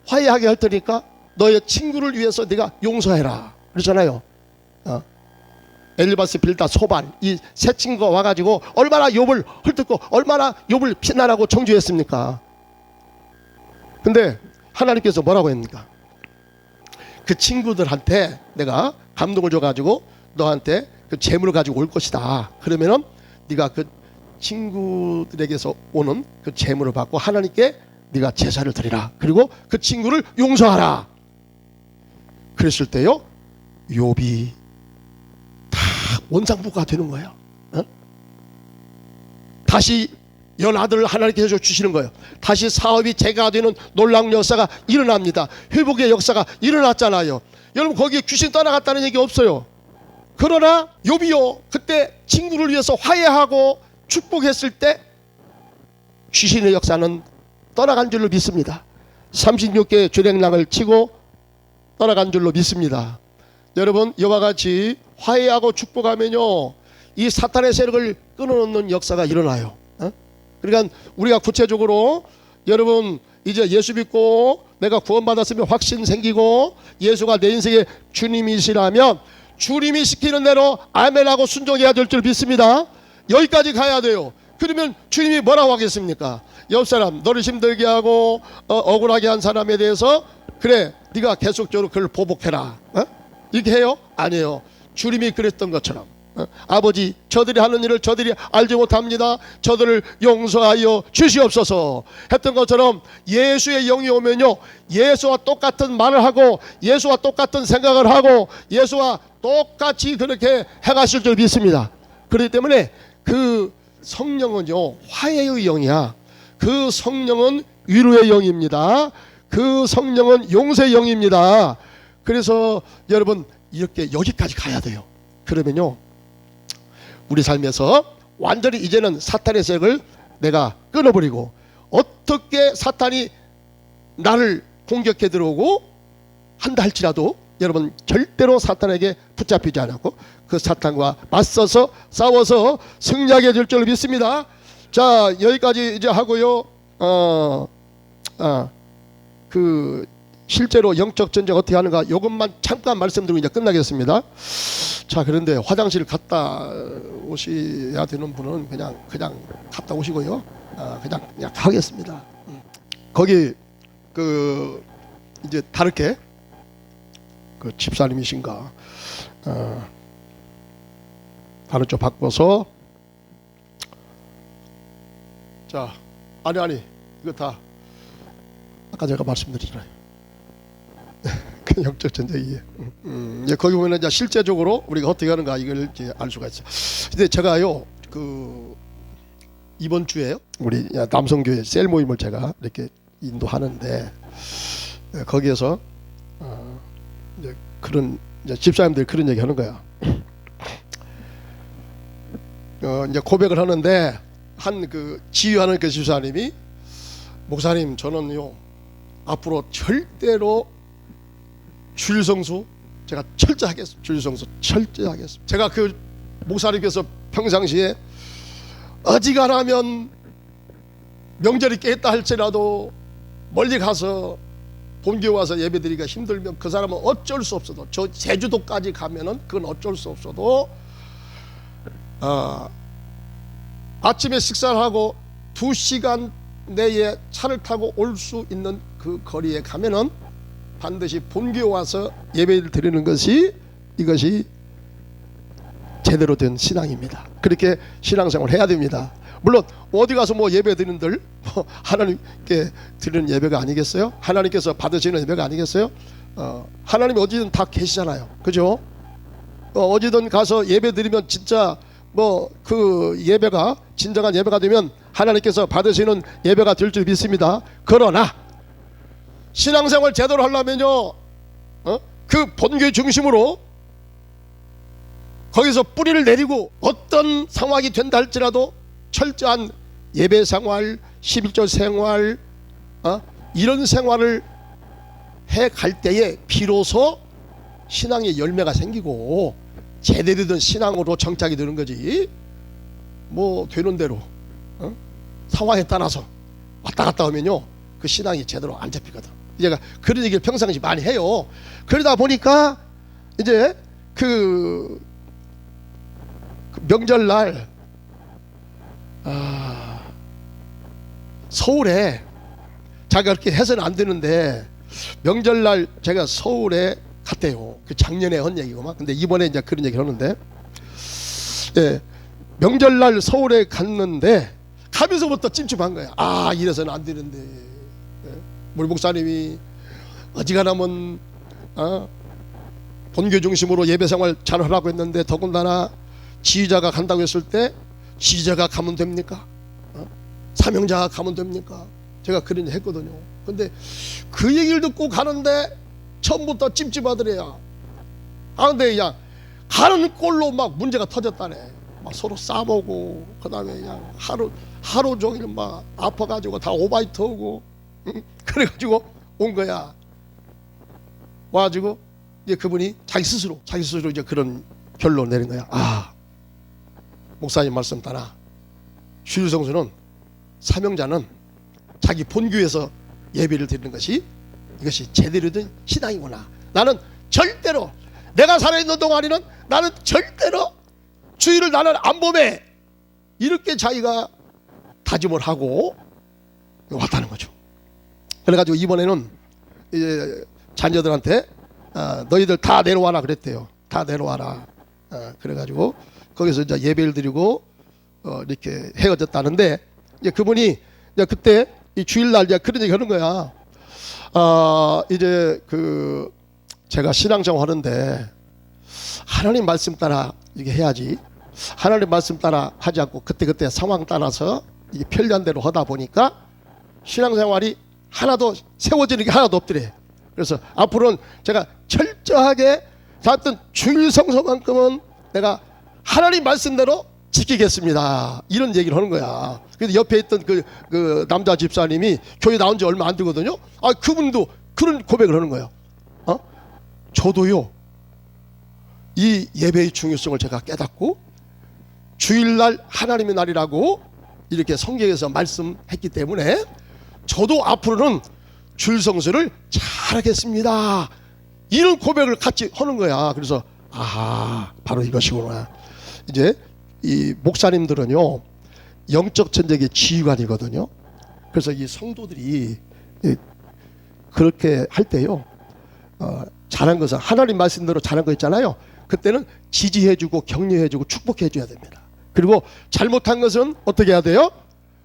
화해하게 할 테니까 너의 친구를 위해서 네가 용서해라 그러잖아요. 엘리바스, 빌다, 소반 이 세 친구가 와가지고 얼마나 욥을 헐뜯고 얼마나 욥을 비난하고 정죄했습니까? 근데 하나님께서 뭐라고 했습니까? 그 친구들한테 내가 감동을 줘가지고 너한테 그 재물을 가지고 올 것이다. 그러면은 네가 그 친구들에게서 오는 그 재물을 받고 하나님께 네가 제사를 드리라. 그리고 그 친구를 용서하라. 그랬을 때요 욥이 원상부가 되는 거예요. 어? 다시 연아들을 하나님께서 주시는 거예요. 다시 사업이 재가 되는 놀라운 역사가 일어납니다. 회복의 역사가 일어났잖아요. 여러분 거기에 귀신 떠나갔다는 얘기 없어요. 그러나 욥이요 그때 친구를 위해서 화해하고 축복했을 때 귀신의 역사는 떠나간 줄로 믿습니다. 36개의 주랭랑을 치고 떠나간 줄로 믿습니다. 여러분 이와 같이 화해하고 축복하면요 이 사탄의 세력을 끊어놓는 역사가 일어나요. 그러니까 우리가 구체적으로 여러분 이제 예수 믿고 내가 구원받았으면 확신 생기고 예수가 내 인생의 주님이시라면 주님이 시키는 대로 아멘하고 순종해야 될 줄 믿습니다. 여기까지 가야 돼요. 그러면 주님이 뭐라고 하겠습니까? 옆 사람 너를 힘들게 하고 억울하게 한 사람에 대해서 그래 네가 계속적으로 그를 보복해라 이렇게 해요? 아니에요. 주님이 그랬던 것처럼 아버지 저들이 하는 일을 저들이 알지 못합니다. 저들을 용서하여 주시옵소서 했던 것처럼 예수의 영이 오면요 예수와 똑같은 말을 하고 예수와 똑같은 생각을 하고 예수와 똑같이 그렇게 행하실 줄 믿습니다. 그렇기 때문에 그 성령은요 화해의 영이야. 그 성령은 위로의 영입니다. 그 성령은 용서의 영입니다. 그래서 여러분 이렇게 여기까지 가야 돼요. 그러면요 우리 삶에서 완전히 이제는 사탄의 세력을 내가 끊어버리고 어떻게 사탄이 나를 공격해 들어오고 한다 할지라도 여러분 절대로 사탄에게 붙잡히지 않았고 그 사탄과 맞서서 싸워서 승리하게 될 줄 믿습니다. 자 여기까지 이제 하고요. 그 실제로 영적 전쟁 어떻게 하는가 이것만 잠깐 말씀드리고 이제 끝나겠습니다. 자 그런데 화장실 갔다 오셔야 되는 분은 그냥 갔다 오시고요. 그냥 하겠습니다. 거기 그 이제 다르게 그 집사님이신가 다른 쪽 바꿔서 자 아니 이거 다 아까 제가 말씀드리잖아요. 그 영적 전쟁이에요. 거기 보면 이제 실제적으로 우리가 어떻게 하는가 이걸 이제 알 수가 있어요. 근데 제가요 그 이번 주에 우리 남성교회 셀 모임을 제가 이렇게 인도하는데 거기에서 이제 그런 이제 집사님들이 그런 얘기 하는 거야. 이제 고백을 하는데 한 그 지휘하는 그 집사님이 목사님 저는요 앞으로 절대로 주일성수 제가 철저하겠습니다. 주일성수 철저하겠습니다. 제가 그 목사님께서 평상시에 어지간하면 명절이 깼다 할지라도 멀리 가서 본교에 와서 예배드리기가 힘들면 그 사람은 어쩔 수 없어도 저 제주도까지 가면은 그건 어쩔 수 없어도 아침에 식사를 하고 2시간 내에 차를 타고 올 수 있는 그 거리에 가면은 반드시 본교에 와서 예배를 드리는 것이 이것이 제대로 된 신앙입니다. 그렇게 신앙생활을 해야 됩니다. 물론 어디 가서 뭐 예배 드리는들 하나님께 드리는 예배가 아니겠어요? 하나님께서 받으시는 예배가 아니겠어요? 하나님이 어디든 다 계시잖아요. 그죠? 어디든 가서 예배 드리면 진짜 뭐 그 예배가 진정한 예배가 되면 하나님께서 받으시는 예배가 될 줄 믿습니다. 그러나 신앙생활 제대로 하려면요 그 본교 중심으로 거기서 뿌리를 내리고 어떤 상황이 된다 할지라도 철저한 예배 생활, 11조 생활 이런 생활을 해갈 때에 비로소 신앙의 열매가 생기고 제대로 된 신앙으로 정착이 되는 거지. 뭐 되는 대로 상황에 따라서 왔다 갔다 하면요 그 신앙이 제대로 안 잡히거든. 제가 그런 얘기를 평상시 많이 해요. 그러다 보니까 이제 그 명절날 서울에 자기가 그렇게 해서는 안 되는데 명절날 제가 서울에 갔대요. 그 작년에 한 얘기구만. 근데 이번에 이제 그런 얘기를 하는데 예, 명절날 서울에 갔는데 가면서부터 찜찜한 거야. 이래서는 안 되는데 우리 목사님이 어지간하면 본교 중심으로 예배생활 잘 하라고 했는데 더군다나 지휘자가 간다고 했을 때 지휘자가 가면 됩니까? 사명자가 가면 됩니까? 제가 그런 얘기 했거든요. 근데 그 얘기를 듣고 가는데 처음부터 찝찝하더래요. 근데 그냥 가는 꼴로 막 문제가 터졌다네. 막 서로 싸보고, 그 다음에 그냥 하루 종일 막 아파가지고 다 오바이트 오고, 그래가지고 온 거야. 와가지고 이제 그분이 자기 스스로 이제 그런 결론을 내린 거야. 목사님 말씀 따라 주일성수는 사명자는 자기 본교에서 예배를 드리는 것이 이것이 제대로 된 신앙이구나. 나는 절대로 내가 살아있는 동안에는 나는 절대로 주일을 나는 안 보매. 이렇게 자기가 다짐을 하고 왔다는 거죠. 그래가지고 이번에는 이제 자녀들한테 너희들 다 내려와라 그랬대요. 다 내려와라. 그래가지고 거기서 이제 예배를 드리고 이렇게 헤어졌다는데, 이제 그분이 이제 그때 이 주일날 이제 그런 얘기 하는 거야. 이제 그 제가 신앙생활 하는데 하나님 말씀 따라 이게 해야지. 하나님 말씀 따라 하지 않고 그때 상황 따라서 이게 편리한 대로 하다 보니까 신앙생활이 하나도 세워지는 게 하나도 없더래. 그래서 앞으로는 제가 철저하게 하여튼 주일 성서만큼은 내가 하나님 말씀대로 지키겠습니다. 이런 얘기를 하는 거야. 그래서 옆에 있던 그 남자 집사님이 교회 나온 지 얼마 안 되거든요. 그분도 그런 고백을 하는 거예요. 저도요, 이 예배의 중요성을 제가 깨닫고 주일날 하나님의 날이라고 이렇게 성경에서 말씀했기 때문에 저도 앞으로는 주일 성수를 잘하겠습니다. 이런 고백을 같이 하는 거야. 그래서 바로 이것이구나. 이제 이 목사님들은요, 영적 전쟁의 지휘관이거든요. 그래서 이 성도들이 그렇게 할 때요, 잘한 것은 하나님 말씀대로 잘한 거 있잖아요. 그때는 지지해주고 격려해주고 축복해줘야 됩니다. 그리고 잘못한 것은 어떻게 해야 돼요?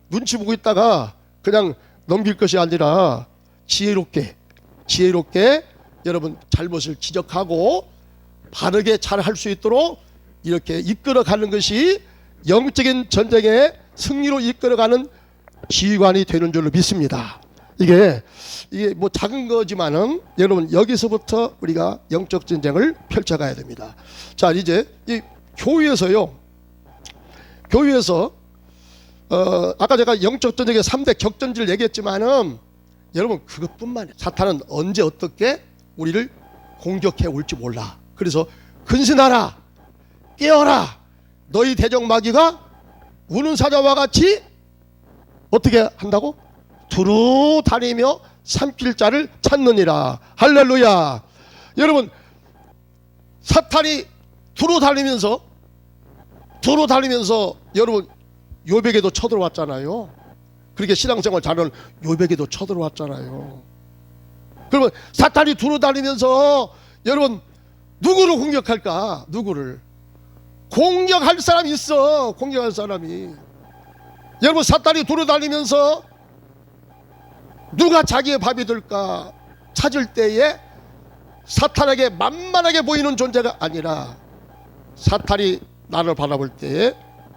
눈치 보고 있다가 그냥 넘길 것이 아니라 지혜롭게 여러분 잘못을 지적하고 바르게 잘 할 수 있도록 이렇게 이끌어가는 것이 영적인 전쟁의 승리로 이끌어가는 지휘관이 되는 줄로 믿습니다. 이게 뭐 작은 거지만은 여러분 여기서부터 우리가 영적 전쟁을 펼쳐가야 됩니다. 자, 이제 이 교회에서 아까 제가 영적 전쟁의 3대 격전지를 얘기했지만은 여러분 그것뿐만 아니라 사탄은 언제 어떻게 우리를 공격해 올지 몰라. 그래서 근신하라, 깨어라, 너희 대적 마귀가 우는 사자와 같이 어떻게 한다고? 두루 다니며 삼킬 자를 찾느니라. 할렐루야. 여러분 사탄이 두루 다니면서 여러분 요백에도 쳐들어왔잖아요. 그렇게 신앙생활 잘하는 요백에도 쳐들어왔잖아요. 그러면 사탄이 두루 다니면서 여러분 누구를 공격할까? 누구를 공격할 사람이 있어. 공격할 사람이. 여러분 사탄이 두루 다니면서 누가 자기의 밥이 될까 찾을 때에 사탄에게 만만하게 보이는 존재가 아니라 사탄이 나를 바라볼 때에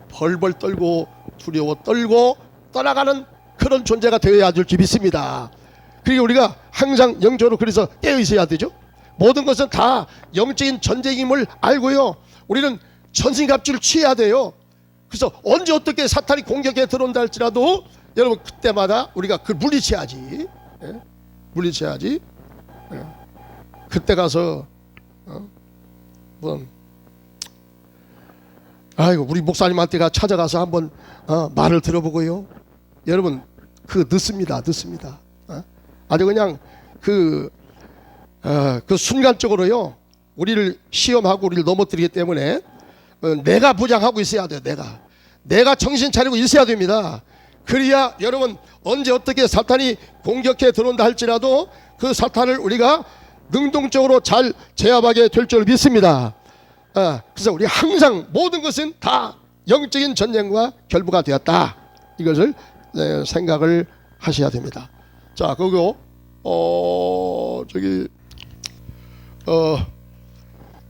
벌벌 떨고 두려워 떨고 떠나가는 그런 존재가 되어야 될지 믿습니다. 그리고 우리가 항상 영적으로 그래서 깨어 있어야 되죠. 모든 것은 다 영적인 전쟁임을 알고요, 우리는 전신갑주를 취해야 돼요. 그래서 언제 어떻게 사탄이 공격에 들어온다 할지라도 여러분 그때마다 우리가 그걸 물리쳐야지. 물리쳐야지. 그때 가서 아이고 우리 목사님한테 찾아가서 한번 말을 들어보고요. 여러분 그 늦습니다. 아주 그냥 그 순간적으로요 우리를 시험하고 우리를 넘어뜨리기 때문에 내가 부장하고 있어야 돼요. 내가 정신 차리고 있어야 됩니다. 그래야 여러분 언제 어떻게 사탄이 공격해 들어온다 할지라도 그 사탄을 우리가 능동적으로 잘 제압하게 될 줄 믿습니다. 그래서 우리 항상 모든 것은 다 영적인 전쟁과 결부가 되었다. 이것을 생각을 하셔야 됩니다. 자, 그리고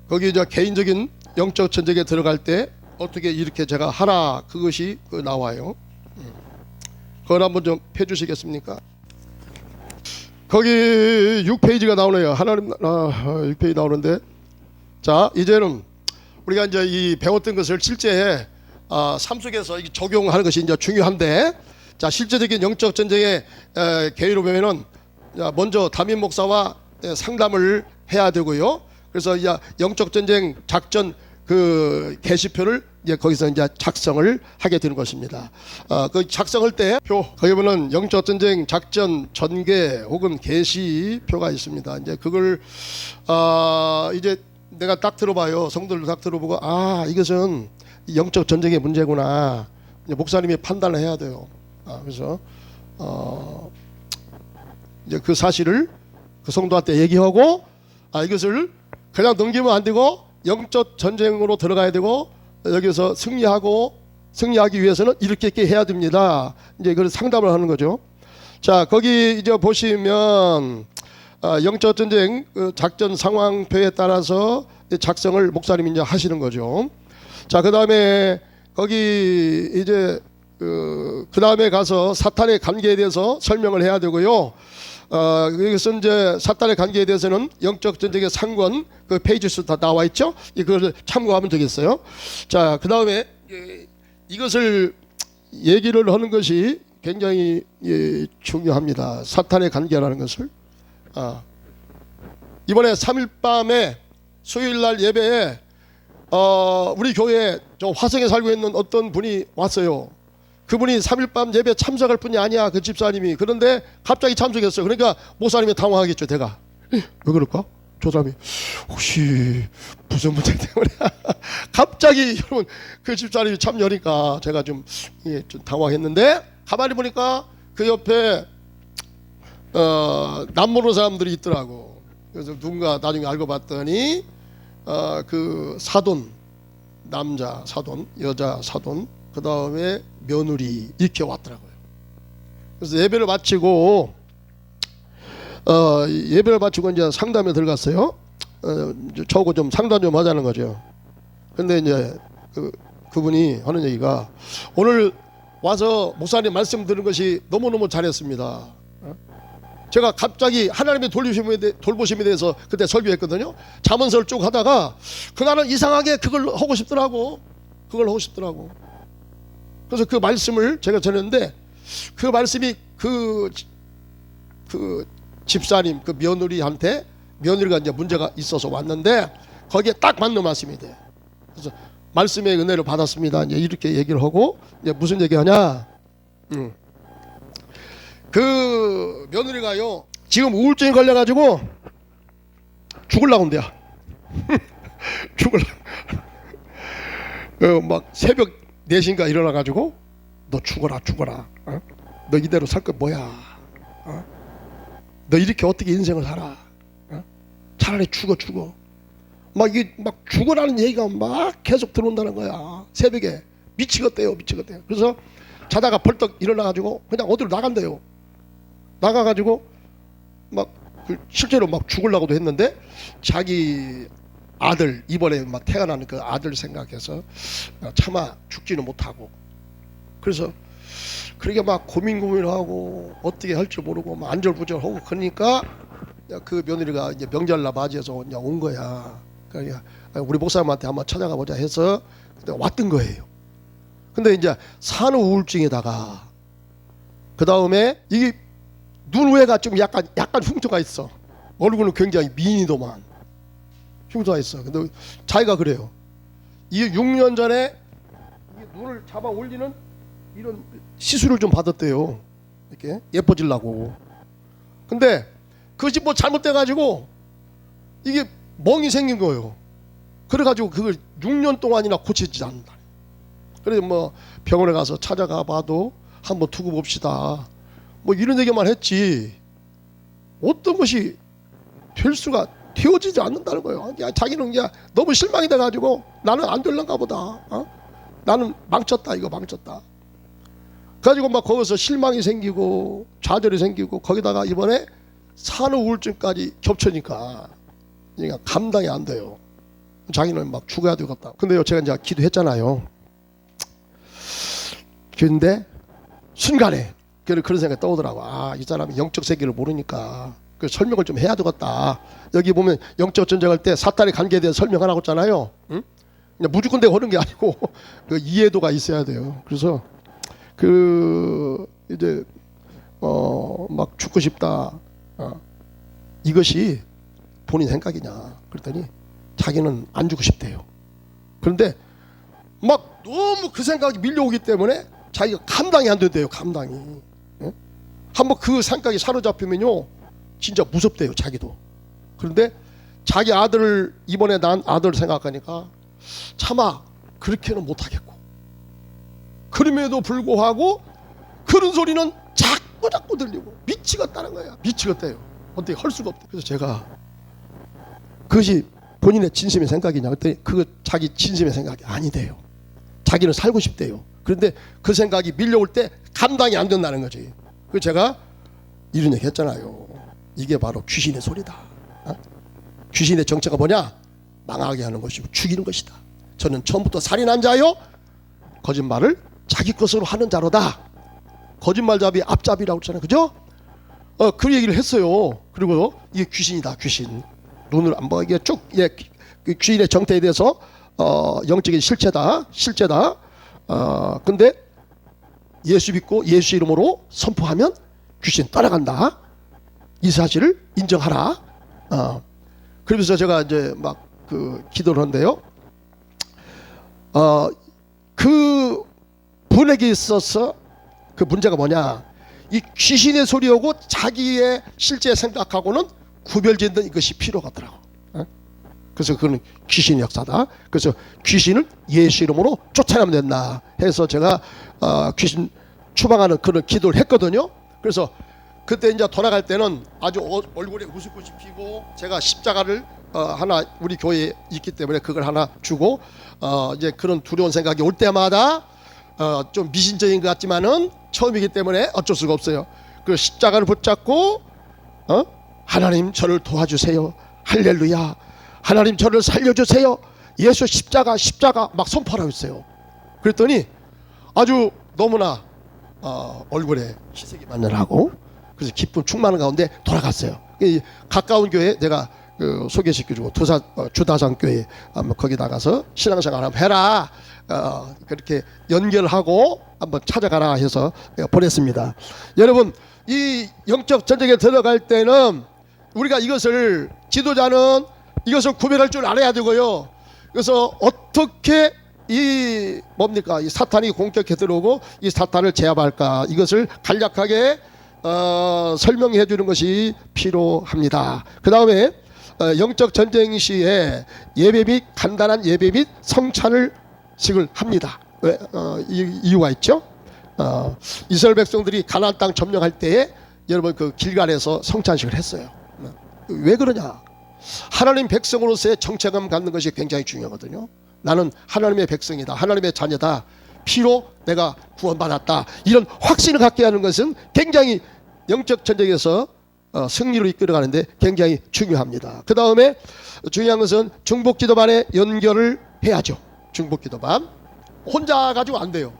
거기 이제 개인적인 영적 전쟁에 들어갈 때 어떻게 이렇게 제가 하라 그것이 나와요. 그걸 한번 좀 펴주시겠습니까? 거기 6페이지가 나오네요. 하나님 6페이지 나오는데, 자 이제는 우리가 이제 이 배웠던 것을 실제 삶 속에서 적용하는 것이 이제 중요한데, 자 실제적인 영적 전쟁의 계기로 보면은 먼저 담임 목사와 상담을 해야 되고요. 그래서 이제 영적 전쟁 작전 그 게시표를 이제 거기서 이제 작성을 하게 되는 것입니다. 그 작성할 때 표 거기 보면 영적 전쟁 작전 전개 혹은 게시표가 있습니다. 이제 그걸 이제 내가 딱 들어봐요. 성도들 딱 들어보고 이것은 영적 전쟁의 문제구나. 이제 목사님이 판단을 해야 돼요. 그래서 이제 그 사실을 그 성도한테 얘기하고 이것을 그냥 넘기면 안 되고 영적 전쟁으로 들어가야 되고 여기서 승리하기 위해서는 이렇게 해야 됩니다. 이제 그걸 상담을 하는 거죠. 자 거기 이제 보시면 영적 전쟁 작전 상황표에 따라서 작성을 목사님이 이제 하시는 거죠. 자 그다음에 거기 이제 그 다음에 가서 사탄의 관계에 대해서 설명을 해야 되고요. 여기서 이제 사탄의 관계에 대해서는 영적 전쟁의 상권 그 페이지 수 다 나와 있죠. 이걸 참고하면 되겠어요. 자, 그 다음에 이것을 얘기를 하는 것이 굉장히 중요합니다. 사탄의 관계라는 것을. 이번에 3일 밤에 수요일 날 예배에 우리 교회에 저 화성에 살고 있는 어떤 분이 왔어요. 그분이 3일 밤 예배 참석할 분이 아니야, 그 집사님이. 그런데 갑자기 참석했어요. 그러니까 목사님이 당황하겠죠. 제가 왜 그럴까? 저 사람이 혹시 무슨 문제 때문에 갑자기 여러분 그 집사님이 참여니까 제가 좀 당황했는데, 가만히 보니까 그 옆에 남모르는 사람들이 있더라고. 그래서 누군가 나중에 알고 봤더니 그 사돈, 남자 사돈, 여자 사돈, 그 다음에 며느리 이렇게 왔더라고요. 그래서 예배를 마치고 이제 상담에 들어갔어요. 저하고 좀 상담 좀 하자는 거죠. 근데 이제 그분이 하는 얘기가, 오늘 와서 목사님 말씀 들은 것이 너무너무 잘했습니다. 제가 갑자기 하나님의 돌보심에 대해서 그때 설교했거든요. 잠언서를 쭉 하다가 그날은 이상하게 그걸 하고 싶더라고. 그래서 그 말씀을 제가 전했는데, 그 말씀이 그 집사님, 그 며느리한테, 며느리가 이제 문제가 있어서 왔는데 거기에 딱 맞는 말씀이 돼. 그래서 말씀의 은혜를 받았습니다. 이제 이렇게 얘기를 하고, 이제 무슨 얘기하냐? 그 며느리가요, 지금 우울증이 걸려가지고 죽으려고 한대요. 막 새벽 4시인가 일어나가지고 너 죽어라. 너 이대로 살 거 뭐야? 너 이렇게 어떻게 인생을 살아? 차라리 죽어. 막 이게 막 죽어라는 얘기가 막 계속 들어온다는 거야. 새벽에 미치겠대요. 그래서 자다가 벌떡 일어나가지고 그냥 어디로 나간대요. 나가가지고 막 실제로 막 죽으려고도 했는데, 자기 아들, 이번에 막 태어나는 그 아들 생각해서 차마 죽지는 못하고, 그래서 그렇게 막 고민하고 어떻게 할지 모르고 막 안절부절하고, 그러니까 그 며느리가 이제 명절날 맞이해서 온 거야. 그러니까 우리 목사님한테 한번 찾아가 보자 해서 왔던 거예요. 근데 이제 산후 우울증에다가 그 다음에 이게 눈 위에가 좀 약간 흉터가 있어. 얼굴은 굉장히 미인이더만 흉터가 있어. 근데 자기가 그래요. 이게 6년 전에 눈을 잡아 올리는 이런 시술을 좀 받았대요. 이렇게 예뻐지려고. 근데 그것이 뭐 잘못돼가지고 이게 멍이 생긴 거예요. 그래가지고 그걸 6년 동안이나 고치지 않는다. 그래서 뭐 병원에 가서 찾아가 봐도 한번 두고 봅시다. 뭐 이런 얘기만 했지 어떤 것이 되어지지 않는다는 거예요. 자기는 그냥 너무 실망이 돼가지고 나는 안 될런가 보다. 나는 망쳤다. 그래가지고 막 거기서 실망이 생기고 좌절이 생기고, 거기다가 이번에 산후 우울증까지 겹쳐니까 그러니까 감당이 안 돼요. 자기는 막 죽어야 되겠다. 근데요, 제가 이제 기도했잖아요. 근데 순간에 그런 생각이 떠오더라고. 아, 이 사람이 영적 세계를 모르니까 그 설명을 좀 해야 되겠다. 여기 보면 영적 전쟁할 때 사탄의 관계에 대해서 설명하라고 했잖아요. 응? 그냥 무조건 내가 하는 게 아니고 그 이해도가 있어야 돼요. 그래서 이제 막 죽고 싶다. 이것이 본인 생각이냐 그랬더니 자기는 안 죽고 싶대요. 그런데 막 너무 그 생각이 밀려오기 때문에 자기가 감당이 안 된대요. 감당이. 예? 한번 그 생각이 사로잡히면요 진짜 무섭대요. 자기도. 그런데 자기 아들을 이번에 난 아들을 생각하니까 차마 그렇게는 못하겠고, 그럼에도 불구하고 그런 소리는 자꾸 들리고 미치겠다는 거야. 미치겠대요. 어떻게 할 수가 없대. 그래서 제가 그것이 본인의 진심의 생각이냐 그랬더니 그거 자기 진심의 생각이 아니대요. 자기는 살고 싶대요. 그런데 그 생각이 밀려올 때 감당이 안 된다는 거지. 그래서 제가 이런 얘기 했잖아요. 이게 바로 귀신의 소리다. 귀신의 정체가 뭐냐? 망하게 하는 것이고 죽이는 것이다. 저는 처음부터 살인한 자요 거짓말을 자기 것으로 하는 자로다. 거짓말잡이 앞잡이라고 그러잖아요. 그죠? 그 얘기를 했어요. 그리고 이게 귀신이다. 귀신. 눈을 안 보게 쭉 그 귀신의 정태에 대해서 영적인 실체다. 근데 예수 믿고 예수 이름으로 선포하면 귀신 따라간다. 이 사실을 인정하라. 그러면서 제가 이제 막 그 기도를 하는데요. 그 분에게 있어서 그 문제가 뭐냐? 이 귀신의 소리하고 자기의 실제 생각하고는 구별짓는 이것이 필요하더라고. 그래서 그건 귀신의 역사다. 그래서 귀신을 예수 이름으로 쫓아내면 된다 해서 제가 귀신 추방하는 그런 기도를 했거든요. 그래서 그때 이제 돌아갈 때는 아주 얼굴에 웃음꽃이 피고 제가 십자가를 하나 우리 교회에 있기 때문에 그걸 하나 주고 이제 그런 두려운 생각이 올 때마다 좀 미신적인 것 같지만은 처음이기 때문에 어쩔 수가 없어요. 그 십자가를 붙잡고 하나님 저를 도와주세요. 할렐루야. 하나님 저를 살려주세요. 예수 십자가 막 선포하라고 했어요. 그랬더니 아주 너무나 얼굴에 희색이 만연하고 그래서 기쁨 충만한 가운데 돌아갔어요. 가까운 교회 내가 소개시켜주고 주다산 교회 거기 나가서 신앙생활 한번 해라. 그렇게 연결하고 한번 찾아가라 해서 보냈습니다. 여러분 이 영적 전쟁에 들어갈 때는 우리가 이것을 지도자는 이것을 구별할 줄 알아야 되고요. 그래서 어떻게 이 사탄이 공격해 들어오고 이 사탄을 제압할까 이것을 간략하게 설명해 주는 것이 필요합니다. 그 다음에 영적 전쟁 시에 예배 및 간단한 예배 및 성찬을식을 합니다. 왜? 이유가 있죠. 이스라엘 백성들이 가나안 땅 점령할 때에 여러분 그 길갈에서 성찬식을 했어요. 왜 그러냐? 하나님 백성으로서의 정체감 갖는 것이 굉장히 중요하거든요. 나는 하나님의 백성이다. 하나님의 자녀다. 피로 내가 구원받았다. 이런 확신을 갖게 하는 것은 굉장히 영적 전쟁에서 승리로 이끌어가는데 굉장히 중요합니다. 그 다음에 중요한 것은 중보기도반에 연결을 해야죠. 중보기도반 혼자 가지고 안 돼요.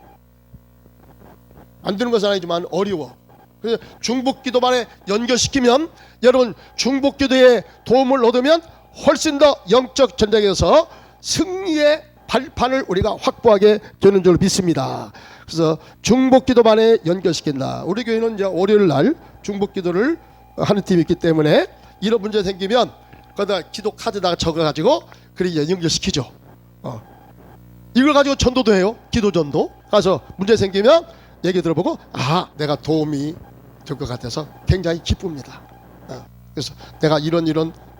안 되는 것은 아니지만 어려워. 그래서 중보기도반에 연결시키면 여러분 중보기도에 도움을 얻으면 훨씬 더 영적 전쟁에서 승리의 발판을 우리가 확보하게 되는 줄 믿습니다. 그래서 중보기도반에 연결시킨다. 우리 교회는 이제 월요일 날 중보기도를 하는 팀이 있기 때문에 이런 문제 생기면 거기다 기도 카드다가 적어가지고 그리 연결시키죠. 이걸 가지고 전도도 해요. 기도 전도. 가서 문제 생기면 얘기 들어보고 내가 도움이 될 것 같아서 굉장히 기쁩니다. 그래서 내가 이런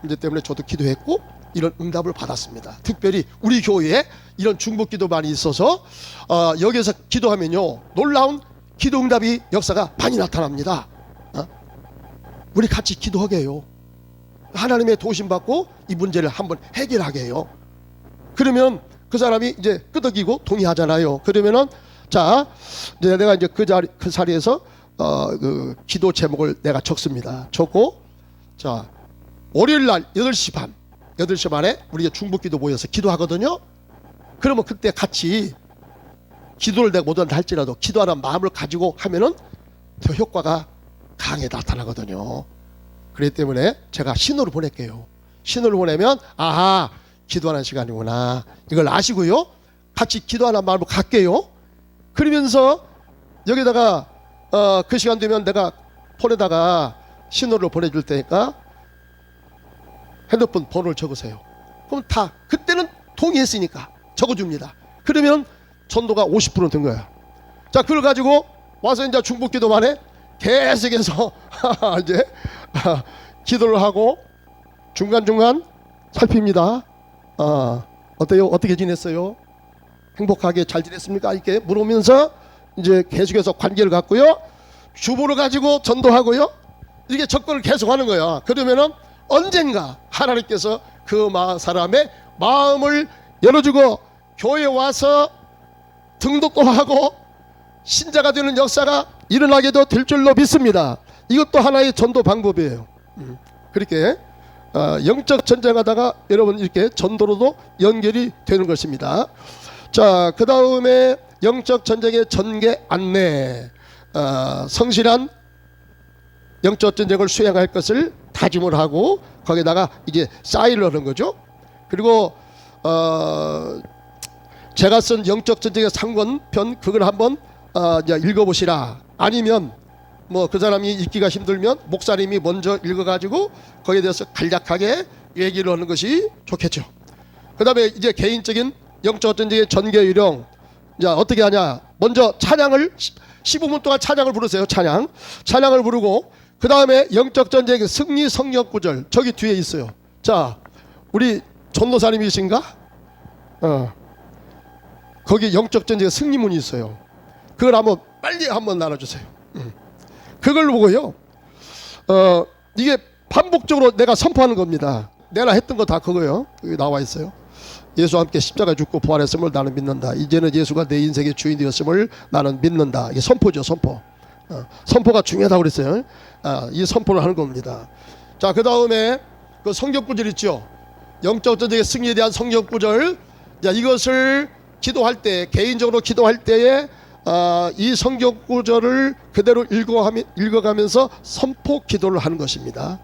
문제 때문에 저도 기도했고 이런 응답을 받았습니다. 특별히 우리 교회에 이런 중보기도반이 있어서 여기서 기도하면요 놀라운 기도 응답이 역사가 많이 나타납니다. 우리 같이 기도하게 해요. 하나님의 도우심 받고 이 문제를 한번 해결하게 해요. 그러면 그 사람이 이제 끄덕이고 동의하잖아요. 그러면은 자 이제 내가 이제 그 자리에서 그 기도 제목을 내가 적습니다. 적고 자 월요일 날 8시 반 8시 반에 우리가 중보기도 모여서 기도하거든요. 그러면 그때 같이 기도를 내가 못한다 할지라도 기도하는 마음을 가지고 하면은 더 효과가 강하게 나타나거든요. 그렇기 때문에 제가 신호를 보낼게요. 신호를 보내면 아하, 기도하는 시간이구나, 이걸 아시고요, 같이 기도하는 마음으로 갈게요. 그러면서 여기다가 그 시간 되면 내가 폰에다가 신호를 보내줄 테니까 핸드폰 번호를 적으세요. 그럼 다 그때는 동의했으니까 적어줍니다. 그러면 전도가 50%는 된 거야. 자, 그걸 가지고 와서 이제 중보기도만에 계속해서 이제 기도를 하고 중간중간 살핍니다. 어때요? 어떻게 지냈어요? 행복하게 잘 지냈습니까? 이렇게 물으면서 이제 계속해서 관계를 갖고요, 주보를 가지고 전도하고요, 이렇게 접근을 계속하는 거야. 그러면은 언젠가 하나님께서 그 사람의 마음을 열어주고 교회에 와서 등록도 하고 신자가 되는 역사가 일어나게도 될 줄로 믿습니다. 이것도 하나의 전도 방법이에요. 그렇게 영적 전쟁하다가 여러분 이렇게 전도로도 연결이 되는 것입니다. 자, 그 다음에 영적 전쟁의 전개 안내. 성실한 영적 전쟁을 수행할 것을 다짐을 하고 거기다가 이제 사인을 하는 거죠. 그리고 제가 쓴 영적 전쟁의 상권편 그걸 한번 이제 읽어보시라. 아니면 뭐 그 사람이 읽기가 힘들면 목사님이 먼저 읽어가지고 거기에 대해서 간략하게 얘기를 하는 것이 좋겠죠. 그 다음에 이제 개인적인 영적 전쟁의 전개 요령. 자, 어떻게 하냐? 먼저 찬양을 15분 동안 찬양을 부르세요. 찬양을 부르고 그 다음에 영적 전쟁의 승리 성령 구절 저기 뒤에 있어요. 자, 우리 전도사님이신가? 거기 영적 전쟁의 승리문이 있어요. 그걸 한번 빨리 한번 나눠주세요. 그걸 보고요, 이게 반복적으로 내가 선포하는 겁니다. 내가 했던 거 다 그거예요. 여기 나와 있어요. 예수와 함께 십자가에 죽고 부활했음을 나는 믿는다. 이제는 예수가 내 인생의 주인 되었음을 나는 믿는다. 이게 선포죠, 선포. 선포가 중요하다고 그랬어요. 이 선포를 하는 겁니다. 자, 그 다음에 그 성경 구절 있죠. 영적 전쟁의 승리에 대한 성경 구절. 자, 이것을 기도할 때, 개인적으로 기도할 때에 이 성경 구절을 그대로 읽어가면서 선포 기도를 하는 것입니다.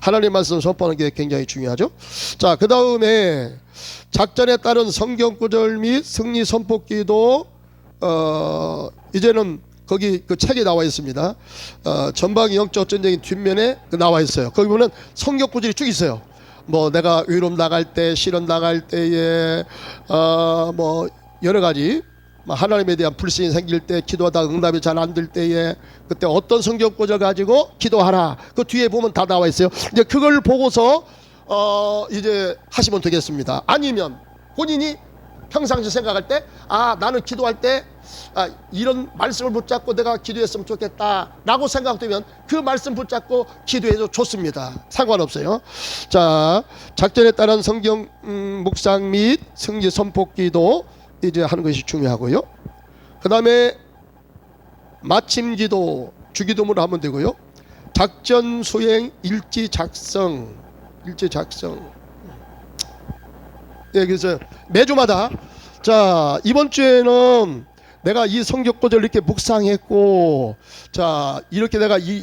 하나님 말씀 선포하는 게 굉장히 중요하죠. 자, 그 다음에 작전에 따른 성경 구절 및 승리 선포 기도. 이제는 거기 그 책에 나와 있습니다. 전방 영적 전쟁의 뒷면에 나와 있어요. 거기 보면 성경 구절이 쭉 있어요. 뭐 내가 위로 나갈 때, 시련 나갈 때에 뭐 여러 가지 하나님에 대한 불신이 생길 때, 기도하다 응답이 잘 안 될 때에 그때 어떤 성경 구절 가지고 기도하라. 그 뒤에 보면 다 나와 있어요. 이제 그걸 보고서 이제 하시면 되겠습니다. 아니면 본인이 평상시 생각할 때, 나는 기도할 때 이런 말씀을 붙잡고 내가 기도했으면 좋겠다 라고 생각되면 그 말씀 붙잡고 기도해도 좋습니다. 상관없어요. 자, 작전에 따른 성경 묵상 및 승리 선포 기도 이제 하는 것이 중요하고요. 그 다음에 마침 기도, 주기도문을 하면 되고요. 작전 수행 일지 작성. 예, 그래서 매주마다, 자, 이번 주에는 내가 이 성경 구절 이렇게 묵상했고, 자, 이렇게 내가 이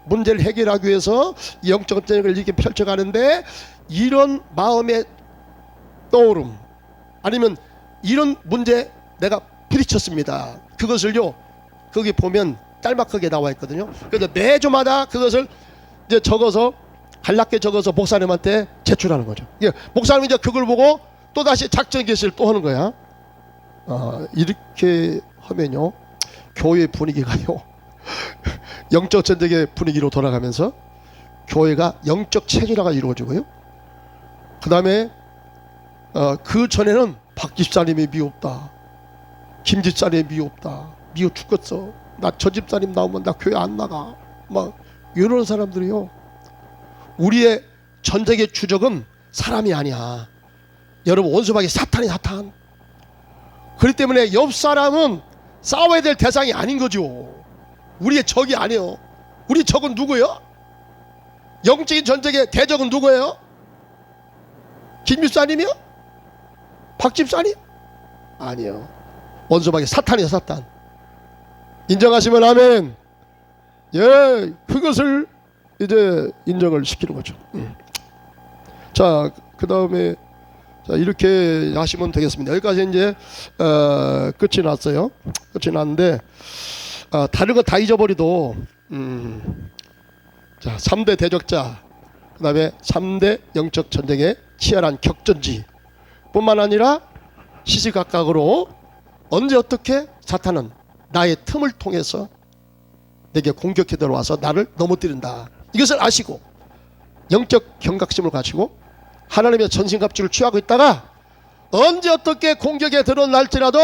문제를 해결하기 위해서 이 영적 전쟁을 이렇게 펼쳐가는데 이런 마음의 떠오름, 아니면 이런 문제 내가 부딪혔습니다. 그것을요, 거기 보면 딸막하게 나와 있거든요. 그래서 매주마다 그것을 이제 적어서 간략하게 적어서 목사님한테 제출하는 거죠. 목사님이 이제 그걸 보고 또 다시 작전 개시를 또 하는 거야. 이렇게 하면요, 교회 분위기가요 영적 전쟁의 분위기로 돌아가면서 교회가 영적 체질화가 이루어지고요. 그 다음에 그 전에는 박 집사님이 미웠다, 김 집사님이 미웠다, 미워 죽겠어, 나 저 집사님 나오면 나 교회 안 나가, 막 이런 사람들이요, 우리의 전쟁의 주적은 사람이 아니야. 여러분, 원수박이 사탄이 사탄. 그렇기 때문에 옆 사람은 싸워야 될 대상이 아닌 거죠. 우리의 적이 아니에요. 우리 적은 누구예요? 영적인 전쟁의 대적은 누구예요? 김집사님이요? 박집사님? 아니요. 원수마귀 사탄이에요, 사탄. 인정하시면 아멘. 예, 그것을 이제 인정을 시키는 거죠. 자, 그 다음에 자, 이렇게 하시면 되겠습니다. 여기까지 이제 끝이 났어요. 끝이 났는데 다른 거 다 잊어버리도 자, 3대 대적자, 그 다음에 3대 영적 전쟁의 치열한 격전지 뿐만 아니라 시시각각으로 언제 어떻게 사탄은 나의 틈을 통해서 내게 공격해 들어와서 나를 넘어뜨린다. 이것을 아시고 영적 경각심을 가지고 하나님의 전신갑주를 취하고 있다가 언제 어떻게 공격에 들어날지라도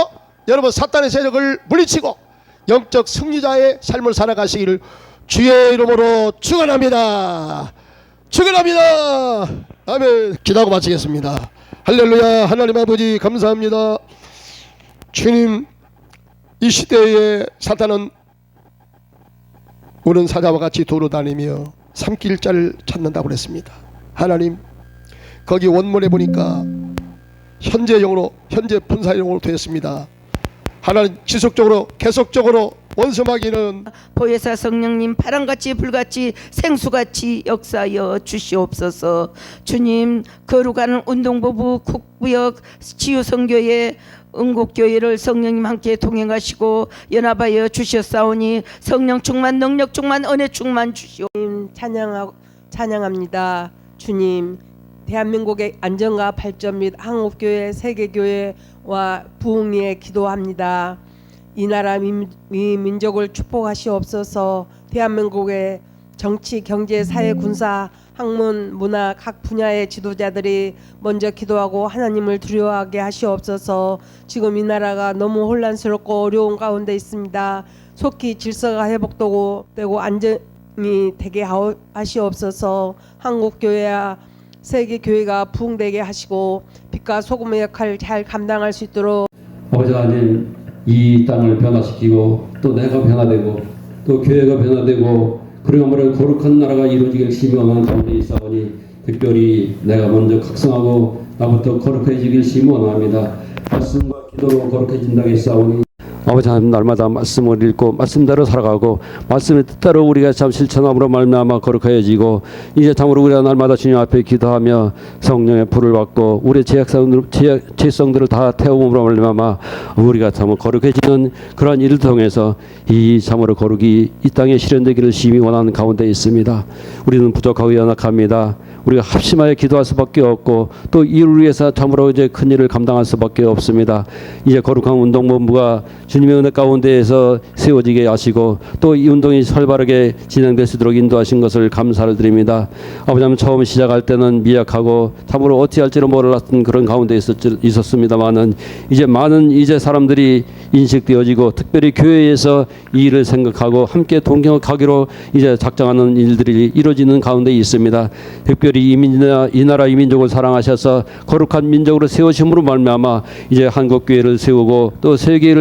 여러분 사탄의 세력을 물리치고 영적 승리자의 삶을 살아가시기를 주의 이름으로 축원합니다. 축원합니다. 아멘. 기도하고 마치겠습니다. 할렐루야. 하나님 아버지 감사합니다. 주님, 이 시대에 사탄은 우는 사자와 같이 돌아다니며 삼킬자를 찾는다고 그랬습니다. 하나님, 거기 원문에 보니까 현재형으로, 현재 분사형으로 되었습니다. 하나님, 지속적으로 계속적으로 원수마귀는 보혜사 성령님 바람같이 불같이 생수같이 역사하여 주시옵소서. 주님, 거룩한 운동부부 국구역 치유성교회 응곡교회를 성령님 함께 동행하시고 연합하여 주셨사오니 성령 충만, 능력 충만, 은혜 충만 주시오. 찬양합니다. 주님, 대한민국의 안정과 발전 및 한국교회, 세계교회와 부흥리에 기도합니다. 이 나라 민족을 축복하시옵소서. 대한민국의 정치, 경제, 사회, 군사, 학문, 문화 각 분야의 지도자들이 먼저 기도하고 하나님을 두려워하게 하시옵소서. 지금 이 나라가 너무 혼란스럽고 어려운 가운데 있습니다. 속히 질서가 회복되고 안정이 되게 하시옵소서. 한국교회와 세계교회가 부흥되게 하시고 빛과 소금의 역할을 잘 감당할 수 있도록 아버지 하나님, 이 땅을 변화시키고 또 내가 변화되고 또 교회가 변화되고 그러므로 거룩한 나라가 이루어지길 시원하는 가운데 있사오니 특별히 내가 먼저 각성하고 나부터 거룩해지길 시원합니다. 말씀과 기도로 거룩해진다고 했사오니 아버지 하나님, 날마다 말씀을 읽고 말씀대로 살아가고 말씀의 뜻대로 우리가 참 실천함으로 말미암아 거룩해지고 이제 참으로 우리가 날마다 주님 앞에 기도하며 성령의 불을 받고 우리의 죄성들을 다 태움으로 말미암아 우리가 참 거룩해지는 그러한 일을 통해서 이 참으로 거룩이 이 땅에 실현되기를 심히 원하는 가운데 있습니다. 우리는 부족하고 연약합니다. 우리가 합심하여 기도할 수밖에 없고 또 이를 위해서 참으로 이제 큰 일을 감당할 수밖에 없습니다. 이제 거룩한 운동본부가 주님의 은혜 가운데에서 세워지게 하시고 또 이 운동이 활발하게 진행될 수 있도록 인도하신 것을 감사를 드립니다. 아버지 하나님, 처음 시작할 때는 미약하고 참으로 어떻게 할지를 몰랐던 그런 가운데 있었습니다만은 이제 많은 이제 사람들이 인식되어지고 특별히 교회에서 이 일을 생각하고 함께 동경하기로 이제 작정하는 일들이 이루어지는 가운데 있습니다. 특별히 이 나라 이 민족을 사랑하셔서 거룩한 민족으로 세우심으로 말미암아 이제 한국 교회를 세우고 또 세계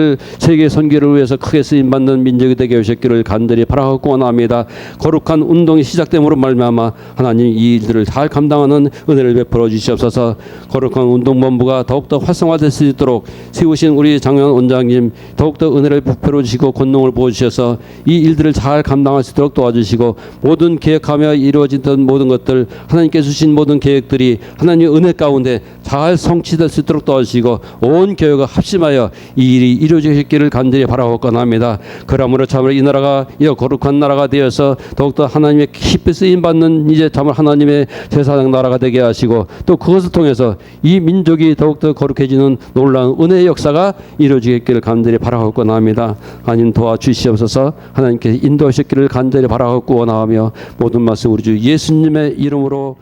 선교를 위해서 크게 쓰임 받는 민족이 되게 하셨기를 간절히 바라고 원합니다. 거룩한 운동이 시작됨으로 말미암아 하나님 이 일들을 잘 감당하는 은혜를 베풀어 주시옵소서. 거룩한 운동본부가 더욱더 활성화될 수 있도록 세우신 우리 장현 원장님 더욱더 은혜를 베풀어 주시고 권능을 부어 주셔서 이 일들을 잘 감당할 수 있도록 도와주시고 모든 계획하며 이루어지던 모든 것들 하나님께서 주신 모든 계획들이 하나님의 은혜 가운데 잘 성취될 수 있도록 도와주시고 온 교회가 합심하여 이 일이 이루어지기를 간절히 바라옵곤 합니다. 그러므로 참으로 이 나라가 이 거룩한 나라가 되어서 더욱더 하나님의 깊이 쓰임받는 이제 참으로 하나님의 제사장 나라가 되게 하시고 또 그것을 통해서 이 민족이 더욱더 거룩해지는 놀라운 은혜의 역사가 이루어지기를 간절히 바라옵곤 합니다. 하나님 도와주시옵소서. 하나님께 인도하셨기를 간절히 바라옵고 원하며 모든 말씀 우리 주 예수님의 이름으로